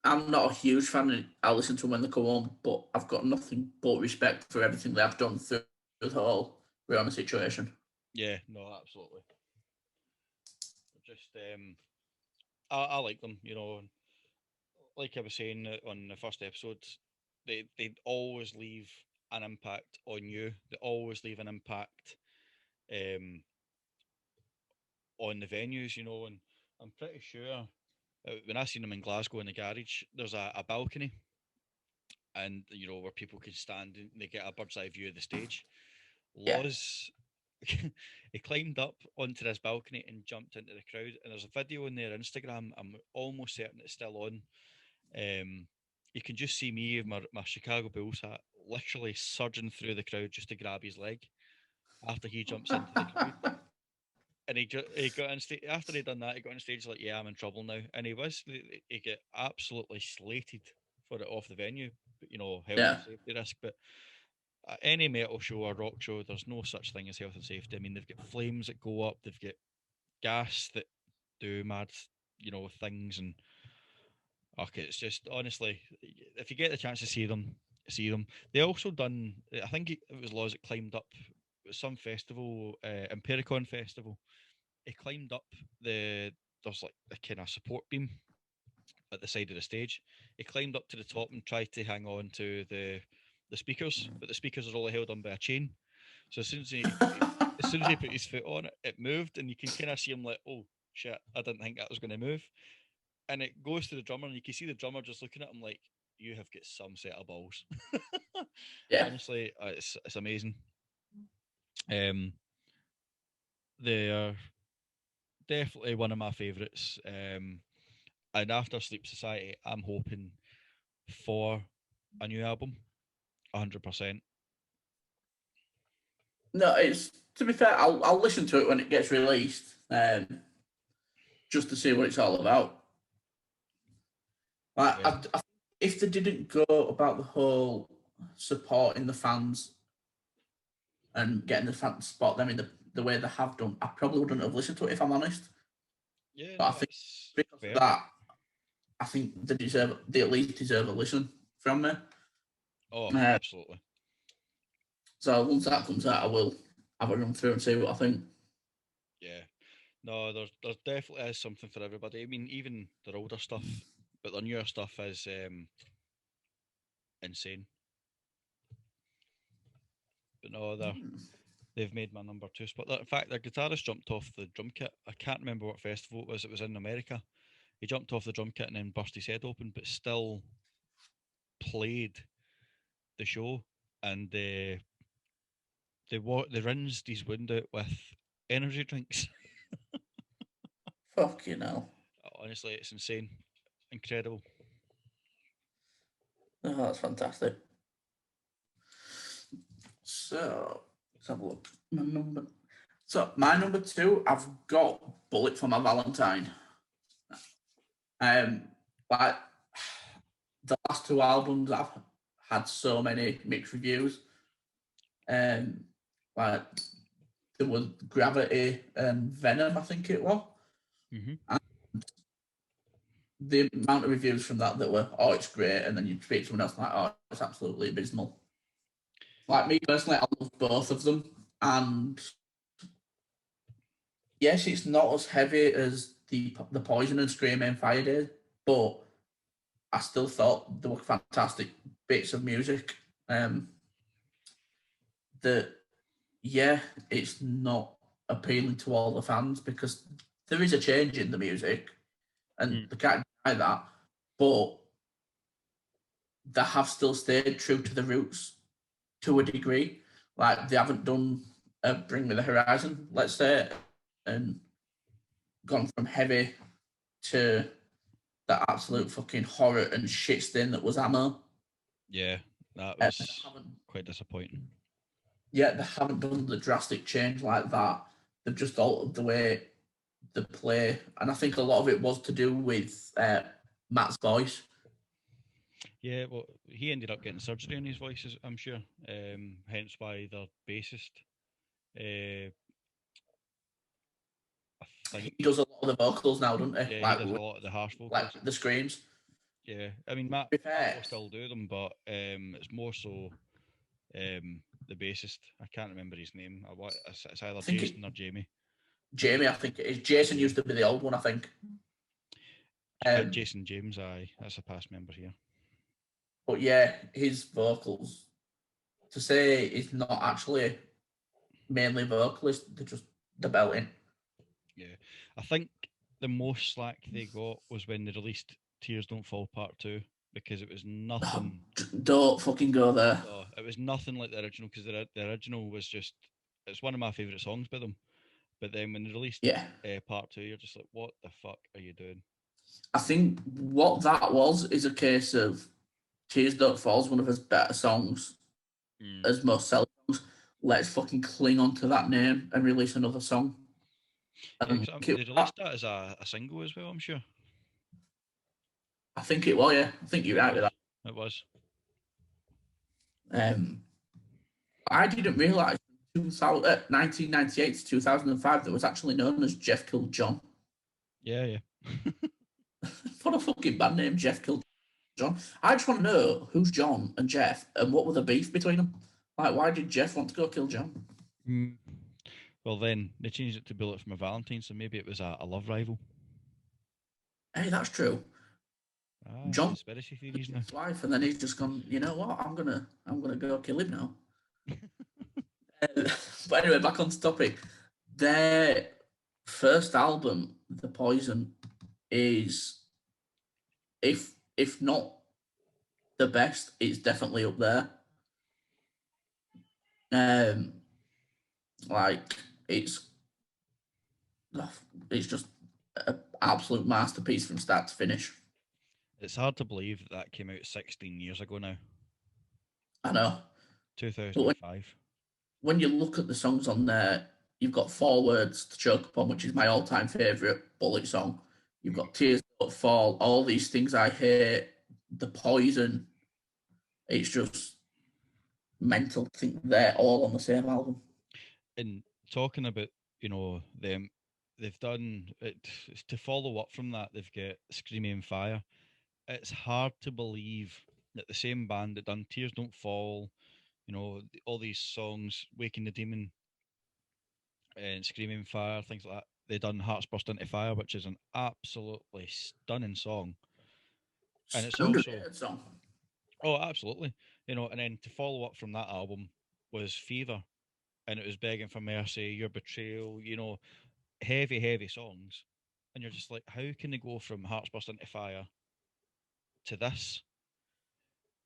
I'm not a huge fan. I listen to them when they come on, but I've got nothing but respect for everything they have done through the whole Rihanna situation. Yeah, no, absolutely. Just I like them. You know, like I was saying on the first episode, they always leave an impact on you. They always leave an impact um, on the venues, you know. And I'm pretty sure when I seen them in Glasgow in the garage, there's a balcony, and you know where people can stand and they get a bird's eye view of the stage. Yeah. Loz, he climbed up onto this balcony and jumped into the crowd. And there's a video on their Instagram. I'm almost certain it's still on. Um, you can just see me with my Chicago Bulls hat literally surging through the crowd just to grab his leg after he jumps into the crowd. And he got on stage after he done that. He got on stage like, "Yeah, I'm in trouble now," and he was. He get absolutely slated for it off the venue. You know, health Yeah. and safety risk. But at any metal show or rock show, there's no such thing as health and safety. I mean, they've got flames that go up. They've got gas that do mad, you know, things. And okay, it's just honestly, if you get the chance to see them, see them. They also done. I think it was Laws that climbed up some festival, Empiricon festival. He climbed up there's like a kind of support beam at the side of the stage. He climbed up to the top and tried to hang on to the speakers, but the speakers are only held on by a chain. So as soon as he put his foot on it, it moved, and you can kind of see him like, oh shit, I didn't think that was going to move. And it goes to the drummer, and you can see the drummer just looking at him like, you have got some set of balls. Yeah. Honestly, it's amazing. Um, they are definitely one of my favourites. And after Sleep Society, I'm hoping for a new album, 100%. No, it's to be fair. I'll listen to it when it gets released, just to see what it's all about. Yeah. I if they didn't go about the whole supporting the fans and getting the fans to support them in the way they have done, I probably wouldn't have listened to it if I'm honest. Yeah, But I no, think that's because of fair. that, I think they at least deserve a listen from me. Oh, Uh, absolutely. So once that comes out, I will have a run through and see what I think. Yeah. No, there's definitely is something for everybody. I mean, even their older stuff, but their newer stuff is insane. But no, they've made my number two spot. In fact, their guitarist jumped off the drum kit. I can't remember what festival it was. It was in America. He jumped off the drum kit and then burst his head open, but still played the show. And they rinsed his wound out with energy drinks. Fuck you know. Honestly, it's insane, incredible. Oh, that's fantastic. So let's have a look. My number two, I've got Bullet for My Valentine. Um, like the last two albums, I've had so many mixed reviews. Um, like there was Gravity and Venom, I think it was. Mm-hmm. And the amount of reviews from that were, oh, it's great, and then you speak to someone else like, oh, it's absolutely abysmal. Like me personally, I love both of them, and yes, it's not as heavy as the Poison and Screaming Fire did, but I still thought they were fantastic bits of music. That yeah, it's not appealing to all the fans because there is a change in the music, and Mm. they can't deny that, but they have still stayed true to the roots to a degree. Like they haven't done a Bring Me the Horizon, let's say, and gone from heavy to the absolute fucking horror and shit stain that was Ammo. Yeah, that They was haven't, quite disappointing. yeah, they haven't done the drastic change like that. They've just altered the way they play, and I think a lot of it was to do with Matt's voice. Yeah, well, he ended up getting surgery on his voice, I'm sure. Hence why their bassist, I think, He does a lot of the vocals now, doesn't he? yeah, he does a lot of the harsh Like vocals. the screams. Yeah, I mean To be Matt fair, will still do them, but it's more so the bassist. I can't remember his name. It's either I think Jason or Jamie. Jamie. I think it is. Jason Yeah, used to be the old one. I think. Um, Jason James. Aye, that's a past member here. but yeah, his vocals to say he's not actually mainly vocalist. They're just the belting. Yeah, I think the most slack they got was when they released Tears Don't Fall Part Two because it was Oh, nothing. don't fucking go there. No, it was nothing like the original because the original was just it's one of my favorite songs by them. But then when they released Yeah, Part Two, you're just like, what the fuck are you doing? I think what that was is a case of Tears Don't Fall is one of his better songs, Mm. as most selling songs. Let's fucking cling on to that name and release another song. Yeah, And because they released that as a single as well. I'm sure I think it was, yeah. I think you're it right with was. that. It was. I didn't realise 1998 to 2005 that was actually known as Jeff Killed John. Yeah, yeah. What a fucking band name, Jeff Killed John. I just want to know who's John and Jeff and what were the beef between them. Like, why did Jeff want to go kill John? Mm. Well, then they changed it to Bullet for My Valentine, so maybe it was a love rival. Hey, that's true. Ah, John conspiracy theories now. his wife, and then he's just gone. You know what? I'm gonna go kill him now. But anyway, back on topic. Their first album, The Poison, is if not the best, it's definitely up there. Um, like it's it's just an absolute masterpiece from start to finish. It's hard to believe that that came out 16 years ago now, I know, but 2005. when you look at the songs on there, you've got Four Words to Choke Upon, which is my all-time favorite Bullet song. You've got Tears Don't Fall, All These Things I Hate, The Poison. It's just mental to think they're all on the same album. And talking about, them, they've done it to follow up from that. They've got Screaming Fire. It's hard to believe that the same band that done Tears Don't Fall, All these songs, Waking the Demon and Screaming Fire, things like that. They done Hearts Burst into Fire, which is an absolutely stunning song. And It's it's an also, underrated song. oh, absolutely. And then to follow up from that album was Fever. And it was Begging for Mercy, Your Betrayal, heavy, heavy songs. And you're just like, how can they go from Hearts Burst into Fire to this?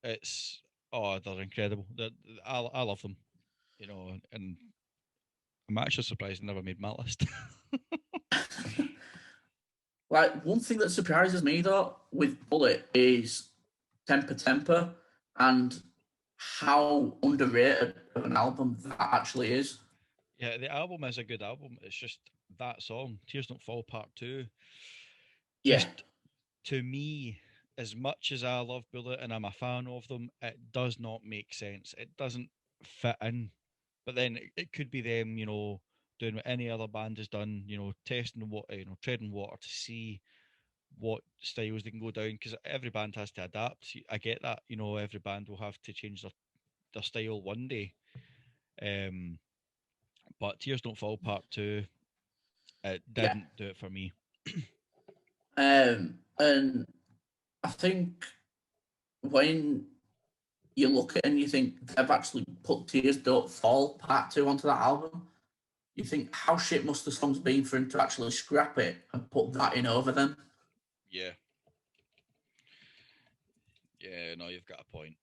It's, oh, they're incredible. I love them, and I'm actually surprised they never made my list. Like, one thing that surprises me though with Bullet is Temper Temper and how underrated of an album that actually is. Yeah, the album is a good album. It's just that song, Tears Don't Fall Part 2, Yeah, just to me, as much as I love Bullet and I'm a fan of them, it does not make sense. It doesn't fit in. But then it could be them, doing what any other band has done, testing what, treading water to see what styles they can go down because every band has to adapt. I get that, every band will have to change their style one day. Um, but Tears Don't Fall Part 2, it yeah. didn't do it for me. And I think when you look at it and you think they've actually put Tears Don't Fall Part 2 onto that album, you think how shit must the songs been for him to actually scrap it and put that in over them? Yeah, yeah, no, you've got a point.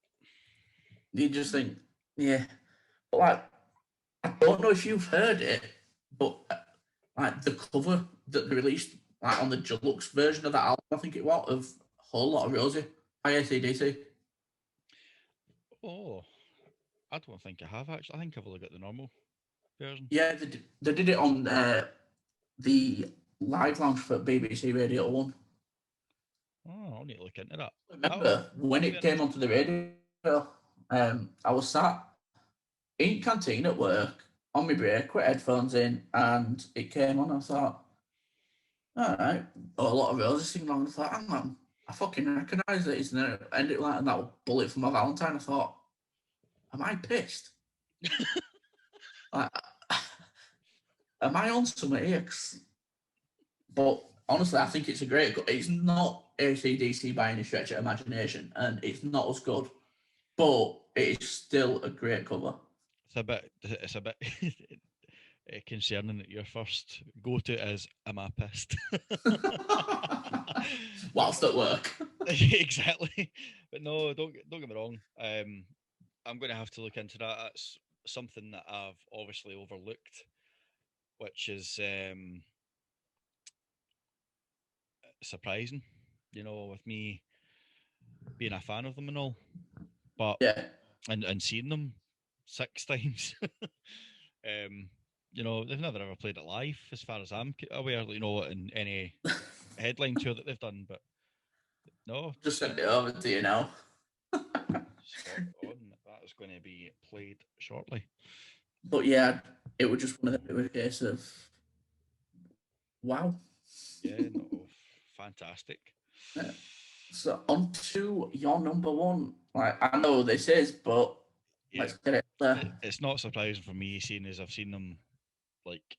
You just think, yeah. But like, I don't know if you've heard it, but like the cover that they released like on the deluxe version of that album, I think it was, of Whole Lot of Rosie by AC/DC. Oh, I don't think I have actually. I think I've only got the normal version. Yeah, they did it on the live lounge for BBC Radio 1. Oh, I'll need to look into that. Remember when That'll be it came interesting. onto the radio, I was sat in canteen at work on my break with headphones in, and it came on. I thought, all right, a lot of roses singing along. I thought, hang on, I fucking recognise it, isn't it? And it like that bullet for my Valentine. I thought, am I pissed? Like, am I on something here? But honestly, I think it's a great. It's not AC/DC by any stretch of imagination, and it's not as good, but it is still a great cover. It's a bit concerning that your first go to is "Am I pissed?" but Whilst at work. exactly. But no, don't get me wrong. I'm going to have to look into that. That's something that I've obviously overlooked, which is surprising. With me being a fan of them and all, but Yeah. and seeing them 6 times. um, they've never ever played it live, as far as I'm aware. In any headline tour that they've done, but no, Just send it over to you now. spot on. That is going to be played shortly. But yeah, it was just one of them. It was a case of wow. Yeah, no, fantastic. Yeah. So on to your number one. Like I know this is, but Yeah, let's get it there. it's not surprising for me, seeing as I've seen them like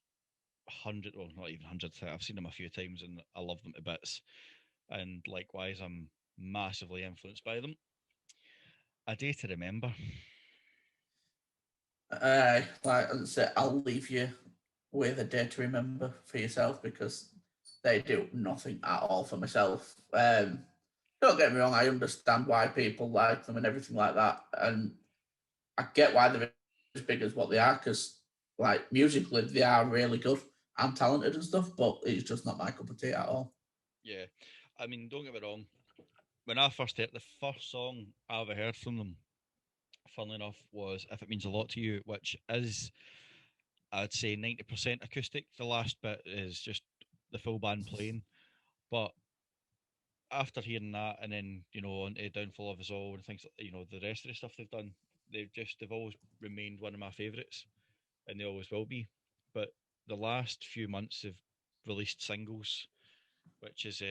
100, well, not even 100. I've seen them a few times and I love them to bits. And likewise, I'm massively influenced by them. A Day to Remember. Like I said, I'll leave you with a day to remember for yourself because they do nothing at all for myself. Don't get me wrong, I understand why people like them and everything like that, and I get why they're as big as what they are because, like, musically they are really good and talented and stuff, but it's just not my cup of tea at all. Yeah, I mean, don't get me wrong. When I first heard the first song I ever heard from them, funnily enough, was "If It Means a Lot to You," which is, I'd say, 90% acoustic. The last bit is just the full band playing. But after hearing that, and then on to Downfall of Us All and things, the rest of the stuff they've done, they've always remained one of my favourites, and they always will be. But the last few months they've released singles, which is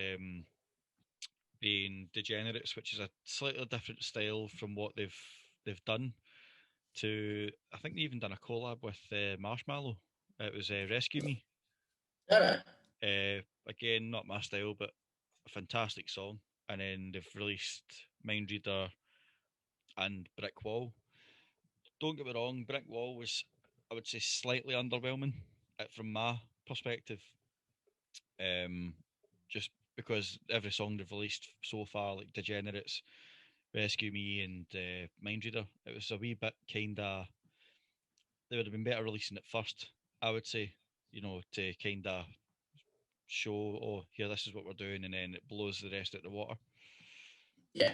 being Degenerates, which is a slightly different style from what they've done to, I think they even done a collab with Marshmallow. It was Rescue Me. Alright. Again, not my style, but a fantastic song. And then they've released Mind Reader and Brick Wall. Don't get me wrong, Brick Wall was, I would say, slightly underwhelming from my perspective. Um, just because every song they've released so far, like Degenerates, Rescue Me, and Mind Reader, it was a wee bit kind of. They would have been better releasing it first, I would say. To kind of show, oh, here, this is what we're doing, and then it blows the rest out the water. Yeah.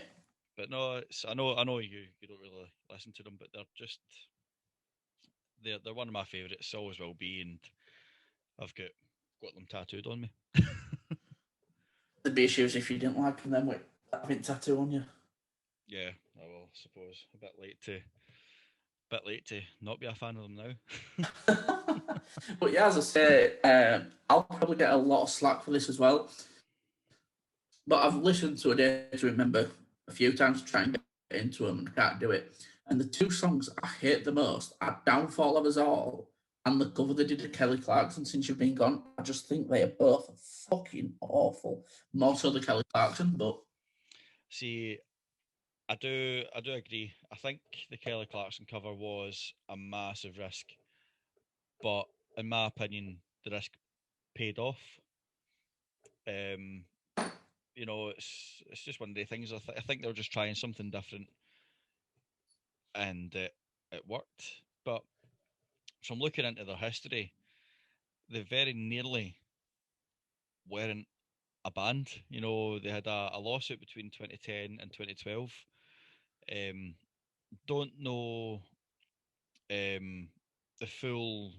But no, I know you don't really listen to them, but they're one of my favourites. Always will be, and I've got them tattooed on me. There'd be issues if you didn't like them then with having tattoo on you. Yeah, I will suppose a bit late to not be a fan of them now. But yeah, as I say, I'll probably get a lot of slack for this as well. But I've listened to A Day to Remember a few times to try and get into them and can't do it. And the two songs I hate the most are Downfall of Us All and the cover they did of Kelly Clarkson, Since You've Been Gone. I just think they are both fucking awful. More so the Kelly Clarkson, but See, I do agree. I think the Kelly Clarkson cover was a massive risk, but in my opinion, the risk paid off. Um, it's just one of the things. I think they were just trying something different, and it worked. But from looking into their history, they very nearly weren't a band. They had a lawsuit between 2010 and 2012. Um, don't know the full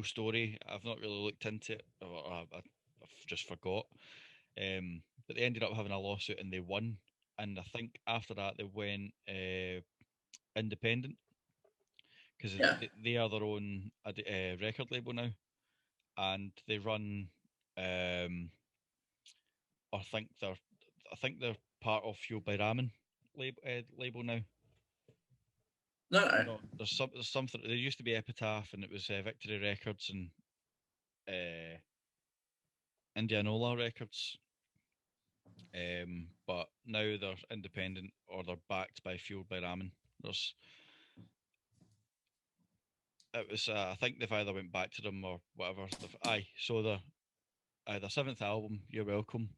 story. I've not really looked into it, or I've just forgot. But they ended up having a lawsuit and they won. And I think after that they went independent because yeah. they are their own record label now, and they run. Um, I think they're part of Fueled by Ramen label now. No, no. There's something. There used to be Epitaph, and it was Victory Records and uh, Indianola Records. But now they're independent or they're backed by Fueled by Ramen. There's it was I think they've either went back to them or whatever. So the seventh album, You're Welcome.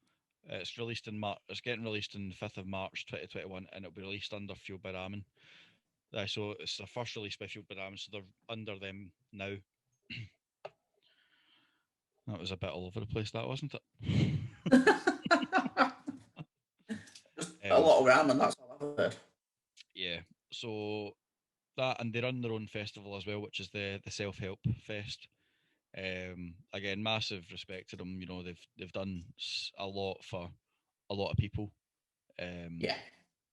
It's released in March. It's getting released on the 5th of March 2021, and it'll be released under Fueled by Ramen. So it's the first release by Fueled by Ramen, so they're under them now. That was a bit all over the place, that wasn't it? Just a um, lot of ramen, that's all I've heard. yeah. So that, and they run their own festival as well, which is the Self Help Fest. Again, massive respect to them. They've done a lot for a lot of people. Um, Yeah.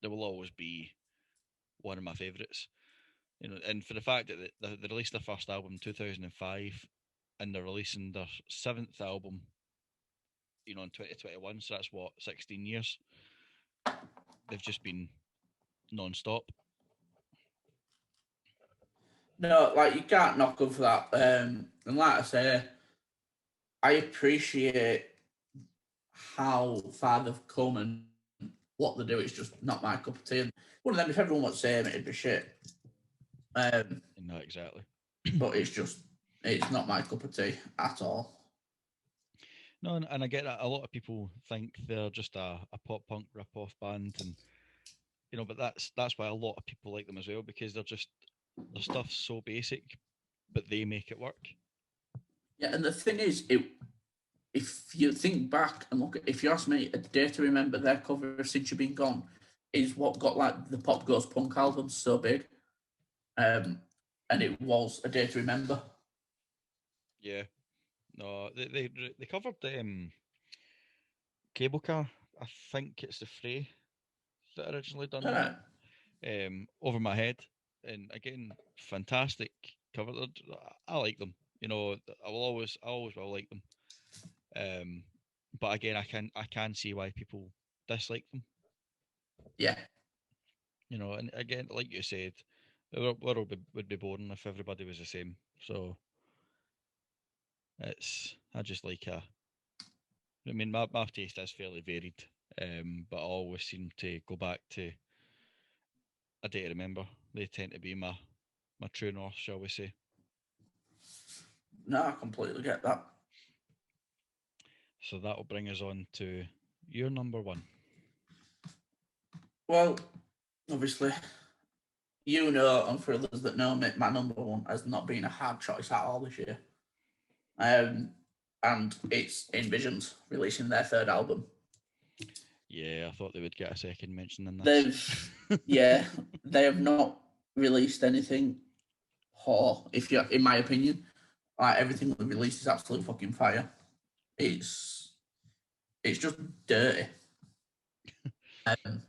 they will always be one of my favourites. And for the fact that they released their first album in 2005, and they're releasing their seventh album, in 2021. So that's what 16 years. They've just been non-stop. No, like you can't knock them for that. And like I say, I appreciate how far they've come and what they do. It's just not my cup of tea. And one of them, if everyone was saying it, it'd be shit. No, exactly. But it's not my cup of tea at all. No, and I get that a lot of people think they're just a pop punk rip off band, and but that's why a lot of people like them as well, because their stuff's so basic, but they make it work. Yeah, and the thing is, if you think back and look, if you ask me, A Day to Remember, their cover Since You've Been Gone is what got like the Pop Goes Punk album so big. And it was A Day to Remember. Yeah, no, they covered Cable Car. I think it's the Fray that originally done that. Uh, Over My Head, and again, fantastic cover. I like them. I always will like them. Um, but again, I can see why people dislike them. yeah. And again, like you said, the world would be boring if everybody was the same. So I just like a. I mean, my taste is fairly varied, but I always seem to go back to a day to remember. They tend to be my true north, shall we say? No, I completely get that. So that'll bring us on to your number one. Well, obviously, and for others that know me, my number one has not been a hard choice at all this year. Um, and it's Envisions releasing their third album. Yeah, I thought they would get a second mention in this. They've, yeah, they have not released anything whore, if you, in my opinion. Like everything they've released is absolute fucking fire. It's it's just dirty. Um,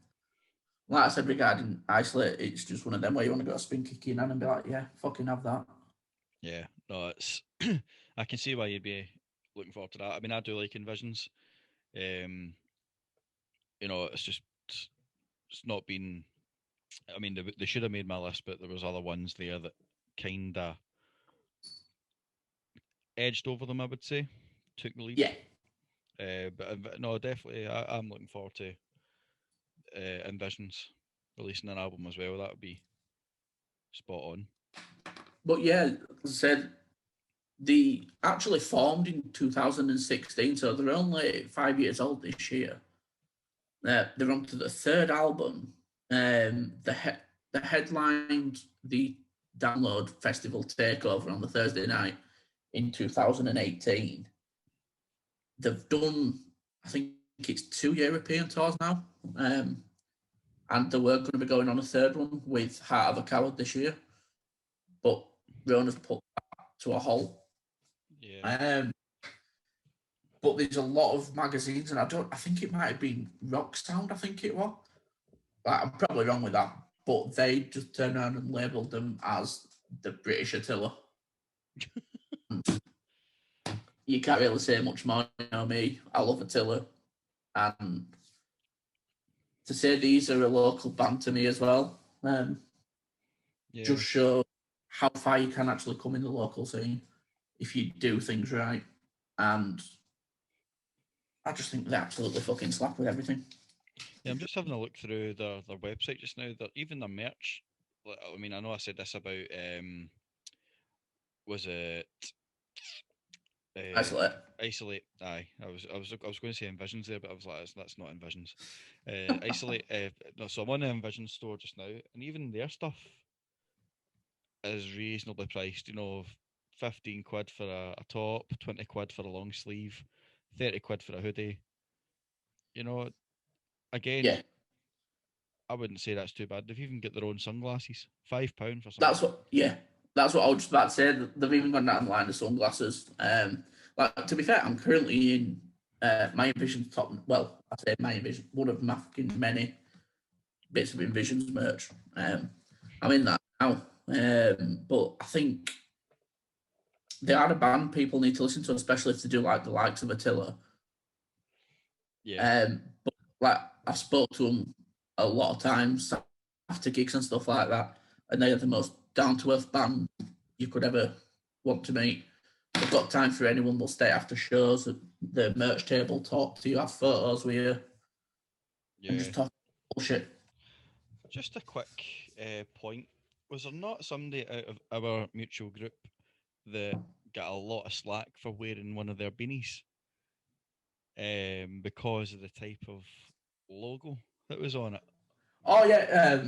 like I said regarding Isolate, it's just one of them where you want to go spin kicking on and be like, yeah, fucking have that. Yeah, no, it's. I can see why you'd be looking forward to that. I mean, I do like Envisions. Um, it's just it's not been. I mean, they should have made my list, but there was other ones there that kind of edged over them. I would say, took the lead. Yeah, But no, definitely, I'm looking forward to Envisions releasing an album as well. That would be spot on. but yeah, as I said, they actually formed in 2016, so they're only 5 years old this year. They're on to the third album. The headlined the Download Festival Takeover on the Thursday night in 2018. They've done, I think it's 2 European tours now, and they were going to be going on a third one with Heart of a Coward this year, but Rona's put that to a halt. Yeah, Um, but there's a lot of magazines, and I think it might have been Rock Sound, I think it was. Like, I'm probably wrong with that, but they just turned around and labelled them as the British Attila. You can't really say much more. You know me, I love Attila, and to say these are a local band to me as well, yeah, just show how far you can actually come in the local scene if you do things right. And I just think they absolutely fucking slap with everything. yeah. I'm just having a look through their website just now. That even their merch. I mean, I know I said this about was it Isolate. isolate? Aye, I was going to say Envisions there, but I was like, that's not Envisions. Isolate. No, so I'm on the Envision store just now, and even their stuff is reasonably priced. 15 quid for a top, 20 quid for a long sleeve, 30 quid for a hoodie. You know, again, Yeah, I wouldn't say that's too bad. They've even got their own sunglasses. £5 for that's sunglasses. what. Yeah, that's what I was just about to say. They've even got that in line of sunglasses. Like to be fair, I'm currently in my Envision's top. Well, I say my Envision, one of my fucking many bits of Envisions merch. I'm in that now. But I think they are a band people need to listen to, especially if they do like the likes of Attila. Yeah, But like I've spoke to them a lot of times after gigs and stuff like that, and they are the most down to earth band you could ever want to meet. They've got time for anyone. They'll stay after shows at the merch table, talk to you, have photos with you, and yeah. just talk bullshit. Just a quick point. Was there not somebody out of our mutual group that got a lot of slack for wearing one of their beanies because of the type of logo that was on it? Oh yeah,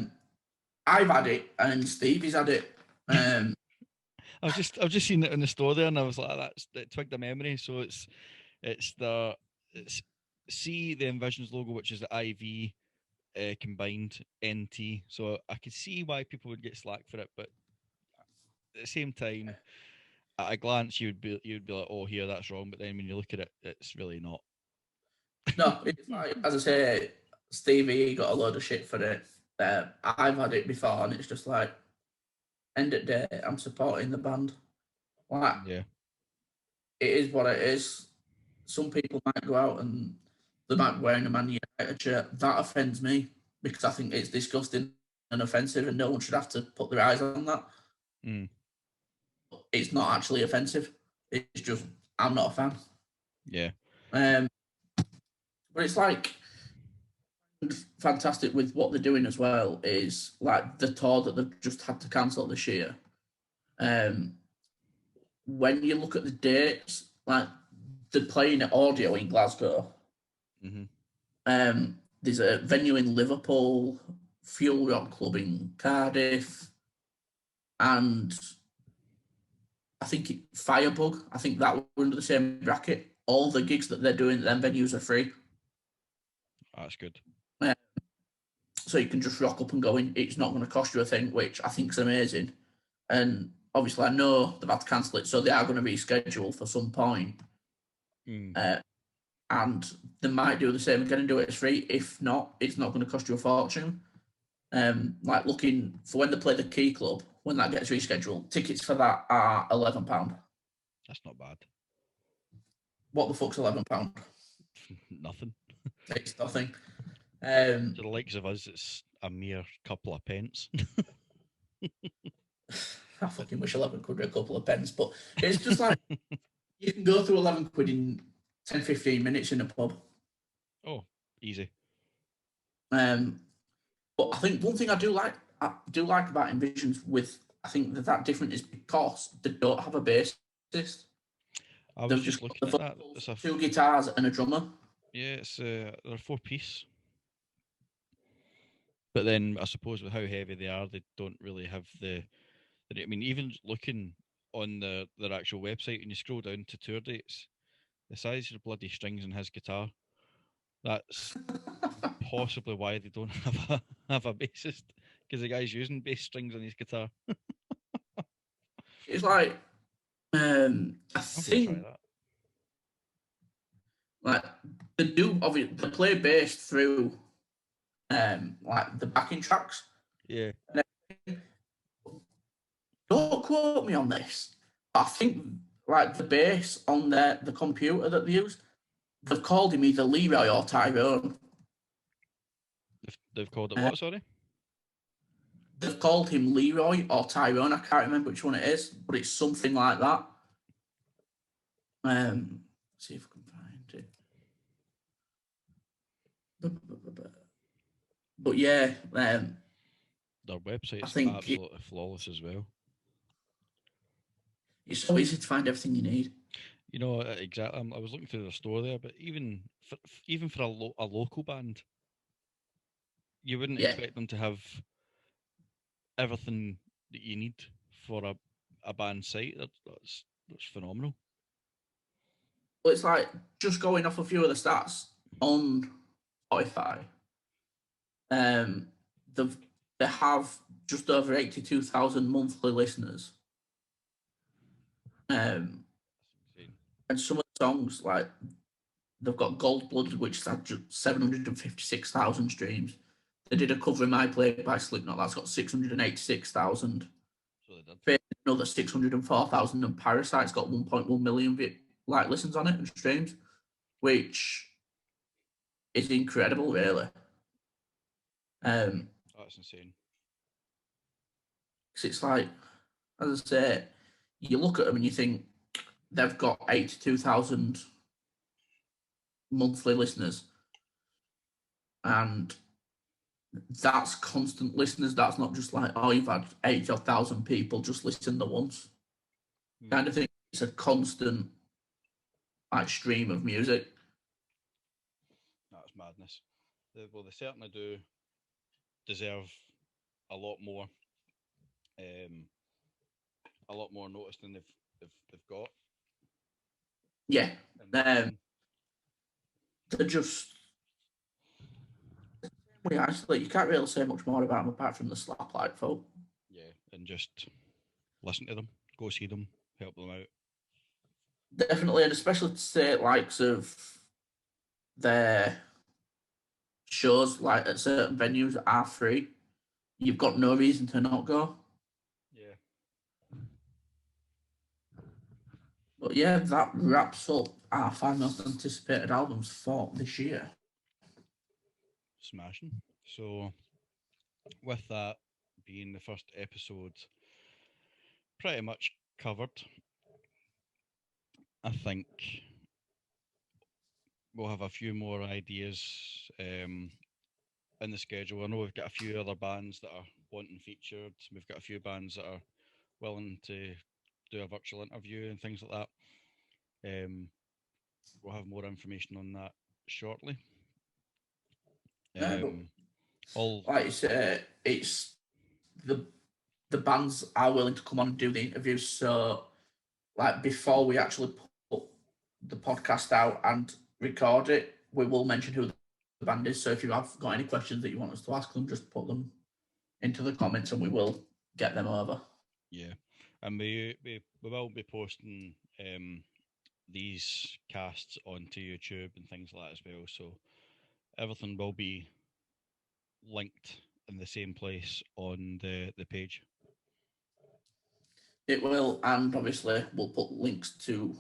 I've had it, and Stevie's had it. Um, I've just seen it in the store there, and I was like, that twigged a memory. So it's the Envisions logo, which is the IV combined NT. So I could see why people would get slack for it, but at the same time, at a glance, you'd be like, oh, here that's wrong. But then when you look at it, it's really not. no, it's like as I say, Stevie got a load of shit for it. I've had it before, and it's just like end of the day, I'm supporting the band. Like Yeah, it is what it is. Some people might go out and they might be wearing a Man United shirt. That offends me because I think it's disgusting. and offensive, and no one should have to put their eyes on that. Mm. It's not actually offensive. It's just I'm not a fan. Yeah. But it's like fantastic with what they're doing as well is like the tour that they've just had to cancel this year. When you look at the dates, like they're playing at Audio in Glasgow. There's a venue in Liverpool, Fuel Rock Club in Cardiff, and I think Firebug. I think that we're under the same bracket. All the gigs that they're doing at them venues are free. That's good. So you can just rock up and go in. It's not going to cost you a thing, which I think is amazing. And obviously, I know they've had to cancel it, so they are going to reschedule for some point. And they might do the same again and do it as free. If not, it's not going to cost you a fortune. Like looking for when they play the Key Club, when that gets rescheduled, tickets for that are £11. That's not bad. What the fuck's £11? Nothing. It's nothing. To the likes of us, it's a mere couple of pence. I fucking wish 11 could be a couple of pence, but it's just like you can go through 11 quid in 10, 15 minutes in a pub. Oh, easy. But I think one thing I do like about Envisions with I think that different is because they don't have a bassist. I was just looking at that. It's two guitars and a drummer. Yeah, it's they're a 4-piece. But then I suppose with how heavy they are, they don't really have the. I mean, even looking on their actual website, and you scroll down to tour dates, the size of the bloody strings in his guitar. That's possibly why they don't have a bassist, because the guy's using bass strings on his guitar. It's like I think try that. Like they do obviously they play bass through like the backing tracks. Yeah. Don't quote me on this. I think like the bass on the computer that they use, they've called him either Leroy or Tyrone. They've called it what, sorry? They've called him Leroy or Tyrone. I can't remember which one it is, but it's something like that. Let's see if I can find it. But yeah, their website's absolutely flawless as well. It's so easy to find everything you need. You know, exactly. I was looking through the store there, but even for a local band, you wouldn't expect them to have everything that you need for a band site. That's phenomenal. Well, it's like just going off a few of the stats on Spotify. They have just over 82,000 monthly listeners. And some of the songs, like they've got Gold Blooded, which has had 756,000 streams. They did a cover of My Play by Slipknot, that's got 686,000. So another 604,000, and Parasite's got 1.1 million listens on it and streams, which is incredible, really. That's insane. Because it's like, as I say, you look at them and you think they've got 82,000 monthly listeners, and that's constant listeners. That's not just like, oh, you've had 80,000 people just listen the once. Kind of thing. It's a constant like stream of music. That's madness. Well, they certainly do deserve a lot more notice than they've got. Yeah. They're just actually, you can't really say much more about them apart from the slap like folk. Yeah, and just listen to them, go see them, help them out. Definitely, and especially to say likes of their shows, like at certain venues that are free, you've got no reason to not go. Yeah. But yeah, that wraps up our 5 most anticipated albums for this year. Smashing. So with that being the first episode pretty much covered, I think we'll have a few more ideas in the schedule. I know we've got a few other bands that are wanting featured. We've got a few bands that are willing to do a virtual interview and things like that. We'll have more information on that shortly. Yeah, but All like you say, it's the bands are willing to come on and do the interviews. So, like before we actually put the podcast out and record it, we will mention who the band is. So if you have got any questions that you want us to ask them, just put them into the comments and we will get them over. yeah, and we will be posting these casts onto YouTube and things like that as well. So everything will be linked in the same place on the page. It will, and obviously we'll put links to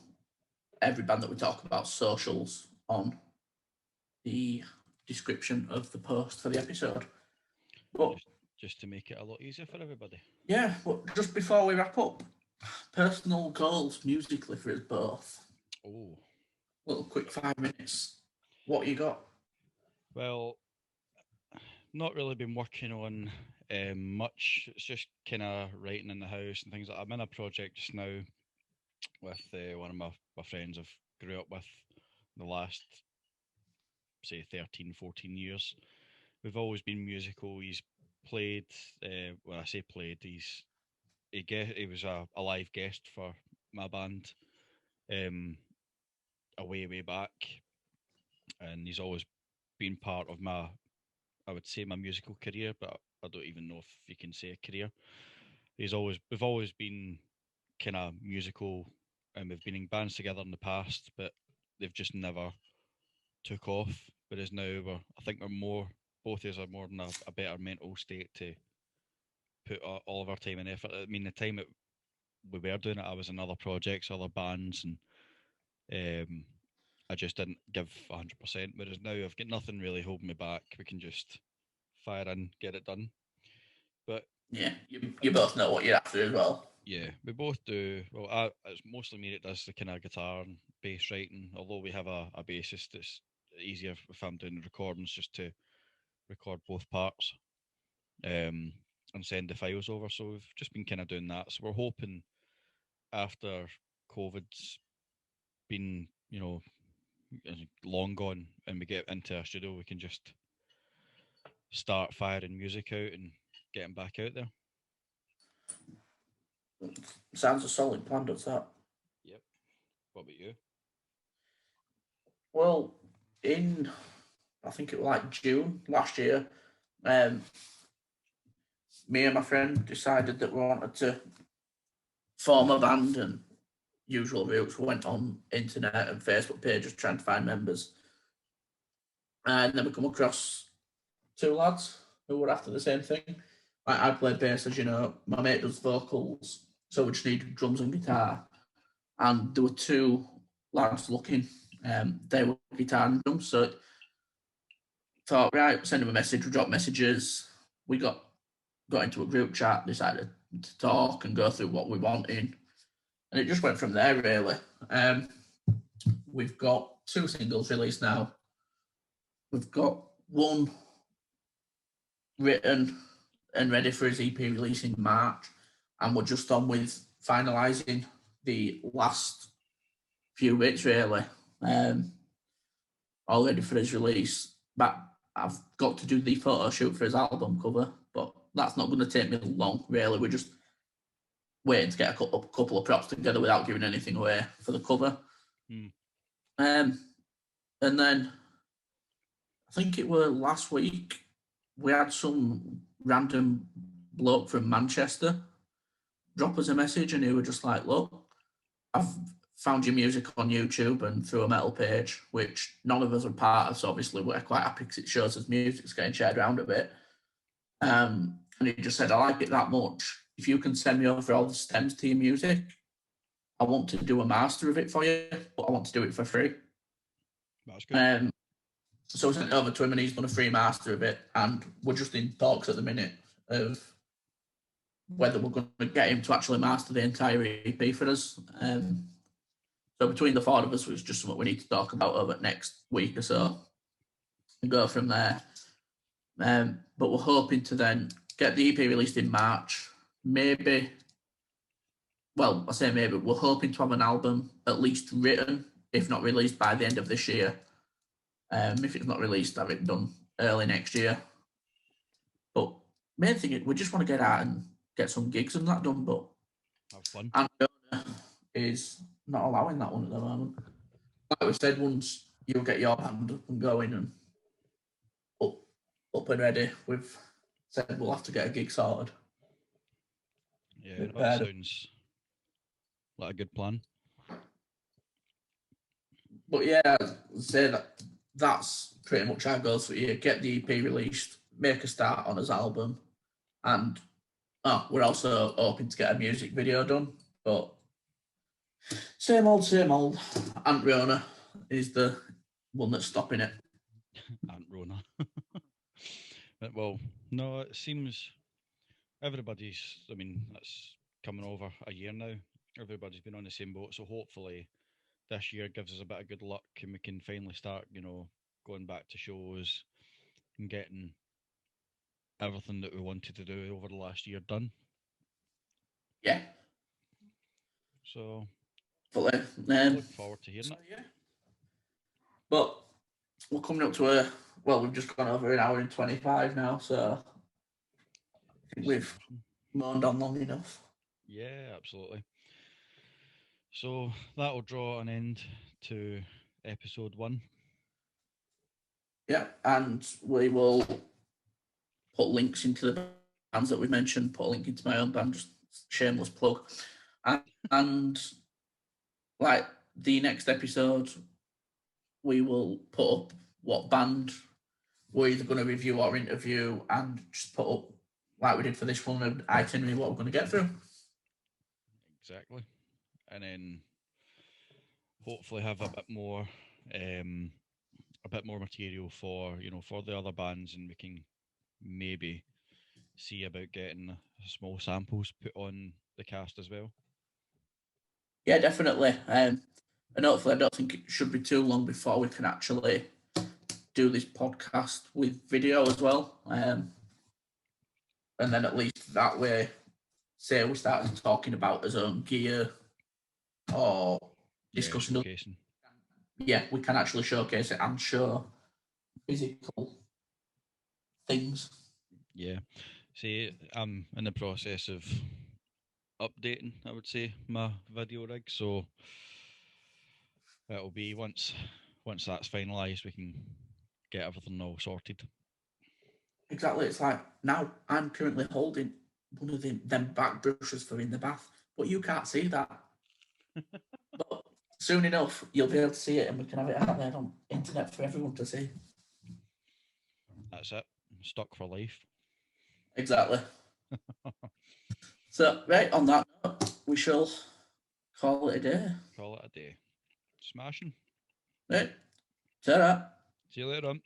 every band that we talk about, socials on the description of the post for the episode. But just to make it a lot easier for everybody. yeah, but just before we wrap up, personal goals musically for us both. Oh, Little quick 5 minutes. What you got? well, not really been working on much. It's just kind of writing in the house and things like that. I'm in a project just now with one of my friends I've grew up with the last, say, 13, 14 years. We've always been musical. He's played, when I say played, he was a live guest for my band um, way back, and he's always been part of I would say my musical career, but I don't even know if you can say a career. We've always been kind of musical, and we've been in bands together in the past, but they've just never took off. Whereas now I think we're more, both of us are more in a better mental state to put all of our time and effort. I mean, the time that we were doing it, I was in other projects, other bands, and um, I just didn't give 100%. Whereas now I've got nothing really holding me back. We can just fire in, get it done. But Yeah, you both know what you're after as well. yeah, we both do. Well, it's mostly me that does the kind of guitar and bass writing. Although we have a bassist, it's easier if I'm doing the recordings just to record both parts um, and send the files over. So we've just been kind of doing that. So we're hoping after COVID's been, long gone and we get into our studio, we can just start firing music out and getting back out there. Sounds a solid plan, does that? Yep. What about you? Well, in I think it was like June last year, um, me and my friend decided that we wanted to form a band, and usual routes went on internet and Facebook pages trying to find members. And then we come across two lads who were after the same thing. I play bass, as you know. My mate does vocals, so we just needed drums and guitar. And there were two lads looking. They were guitar and drums, so thought, right, send them a message. We dropped messages. We got into a group chat, decided to talk and go through what we wanted, and it just went from there. Really, we've got two singles released now. We've got one written and ready for his EP release in March, and we're just on with finalising the last few bits. Really, all ready for his release. But I've got to do the photo shoot for his album cover, but that's not going to take me long. Really, we're just waiting to get a couple of props together without giving anything away for the cover. Hmm. And then I think it were last week we had some random bloke from Manchester drop us a message, and he were just like, "Look, I've found your music on YouTube and through a metal page, which none of us are part of. So obviously we're quite happy because it shows us music's getting shared around a bit." And he just said, "I like it that much. If you can send me over all the stems to your music, I want to do a master of it for you, but I want to do it for free." That's good. So we sent it over to him and he's done a free master of it. And we're just in talks at the minute of whether we're going to get him to actually master the entire EP for us. So between the four of us, it's just something we need to talk about over next week or so and go from there. But we're hoping to then get the EP released in March. Maybe, well, I say maybe, we're hoping to have an album at least written, if not released by the end of this year. If it's not released, have it done early next year. But main thing is we just want to get out and get some gigs and that done. But Have fun. Anfiona is not allowing that one at the moment. Like we said, once you'll get your band up and going and up and ready, we've said we'll have to get a gig sorted. Yeah, no, that sounds like a good plan. But yeah, I'd say that's pretty much our goals for the year. Get the EP released, make a start on his album, and we're also hoping to get a music video done. But same old. Aunt Rona is the one that's stopping it. Aunt Rona. Well, no, it seems everybody's, I mean, that's coming over a year now. Everybody's been on the same boat. So hopefully this year gives us a bit of good luck and we can finally start, going back to shows and getting everything that we wanted to do over the last year done. Yeah. So, But, look forward to hearing it. Yeah. But we're coming up to we've just gone over an hour and 25 now, so I think we've moaned on long enough. Yeah, absolutely. So that'll draw an end to episode 1. Yeah, and we will put links into the bands that we mentioned, put a link into my own band, just shameless plug. And like the next episode, we will put up what band we're either going to review or interview and just put up, like we did for this one, an itinerary what we're going to get through. Exactly. And then hopefully have a bit more material for for the other bands, and we can maybe see about getting small samples put on the cast as well. Yeah, definitely. And hopefully, I don't think it should be too long before we can actually do this podcast with video as well. And then at least that way, say we started talking about his own gear or discussing. Yeah, we can actually showcase it and show physical things. Yeah. See, I'm in the process of updating, I would say, my video rig. So it'll be once that's finalised, we can get everything all sorted. Exactly. It's like now I'm currently holding one of them back brushes for in the bath, but you can't see that. But soon enough, you'll be able to see it, and we can have it out there on internet for everyone to see. That's it. Stuck for life. Exactly. So, right, on that note, we shall call it a day. Call it a day. Smashing. Right. Ta-ra. See you later on.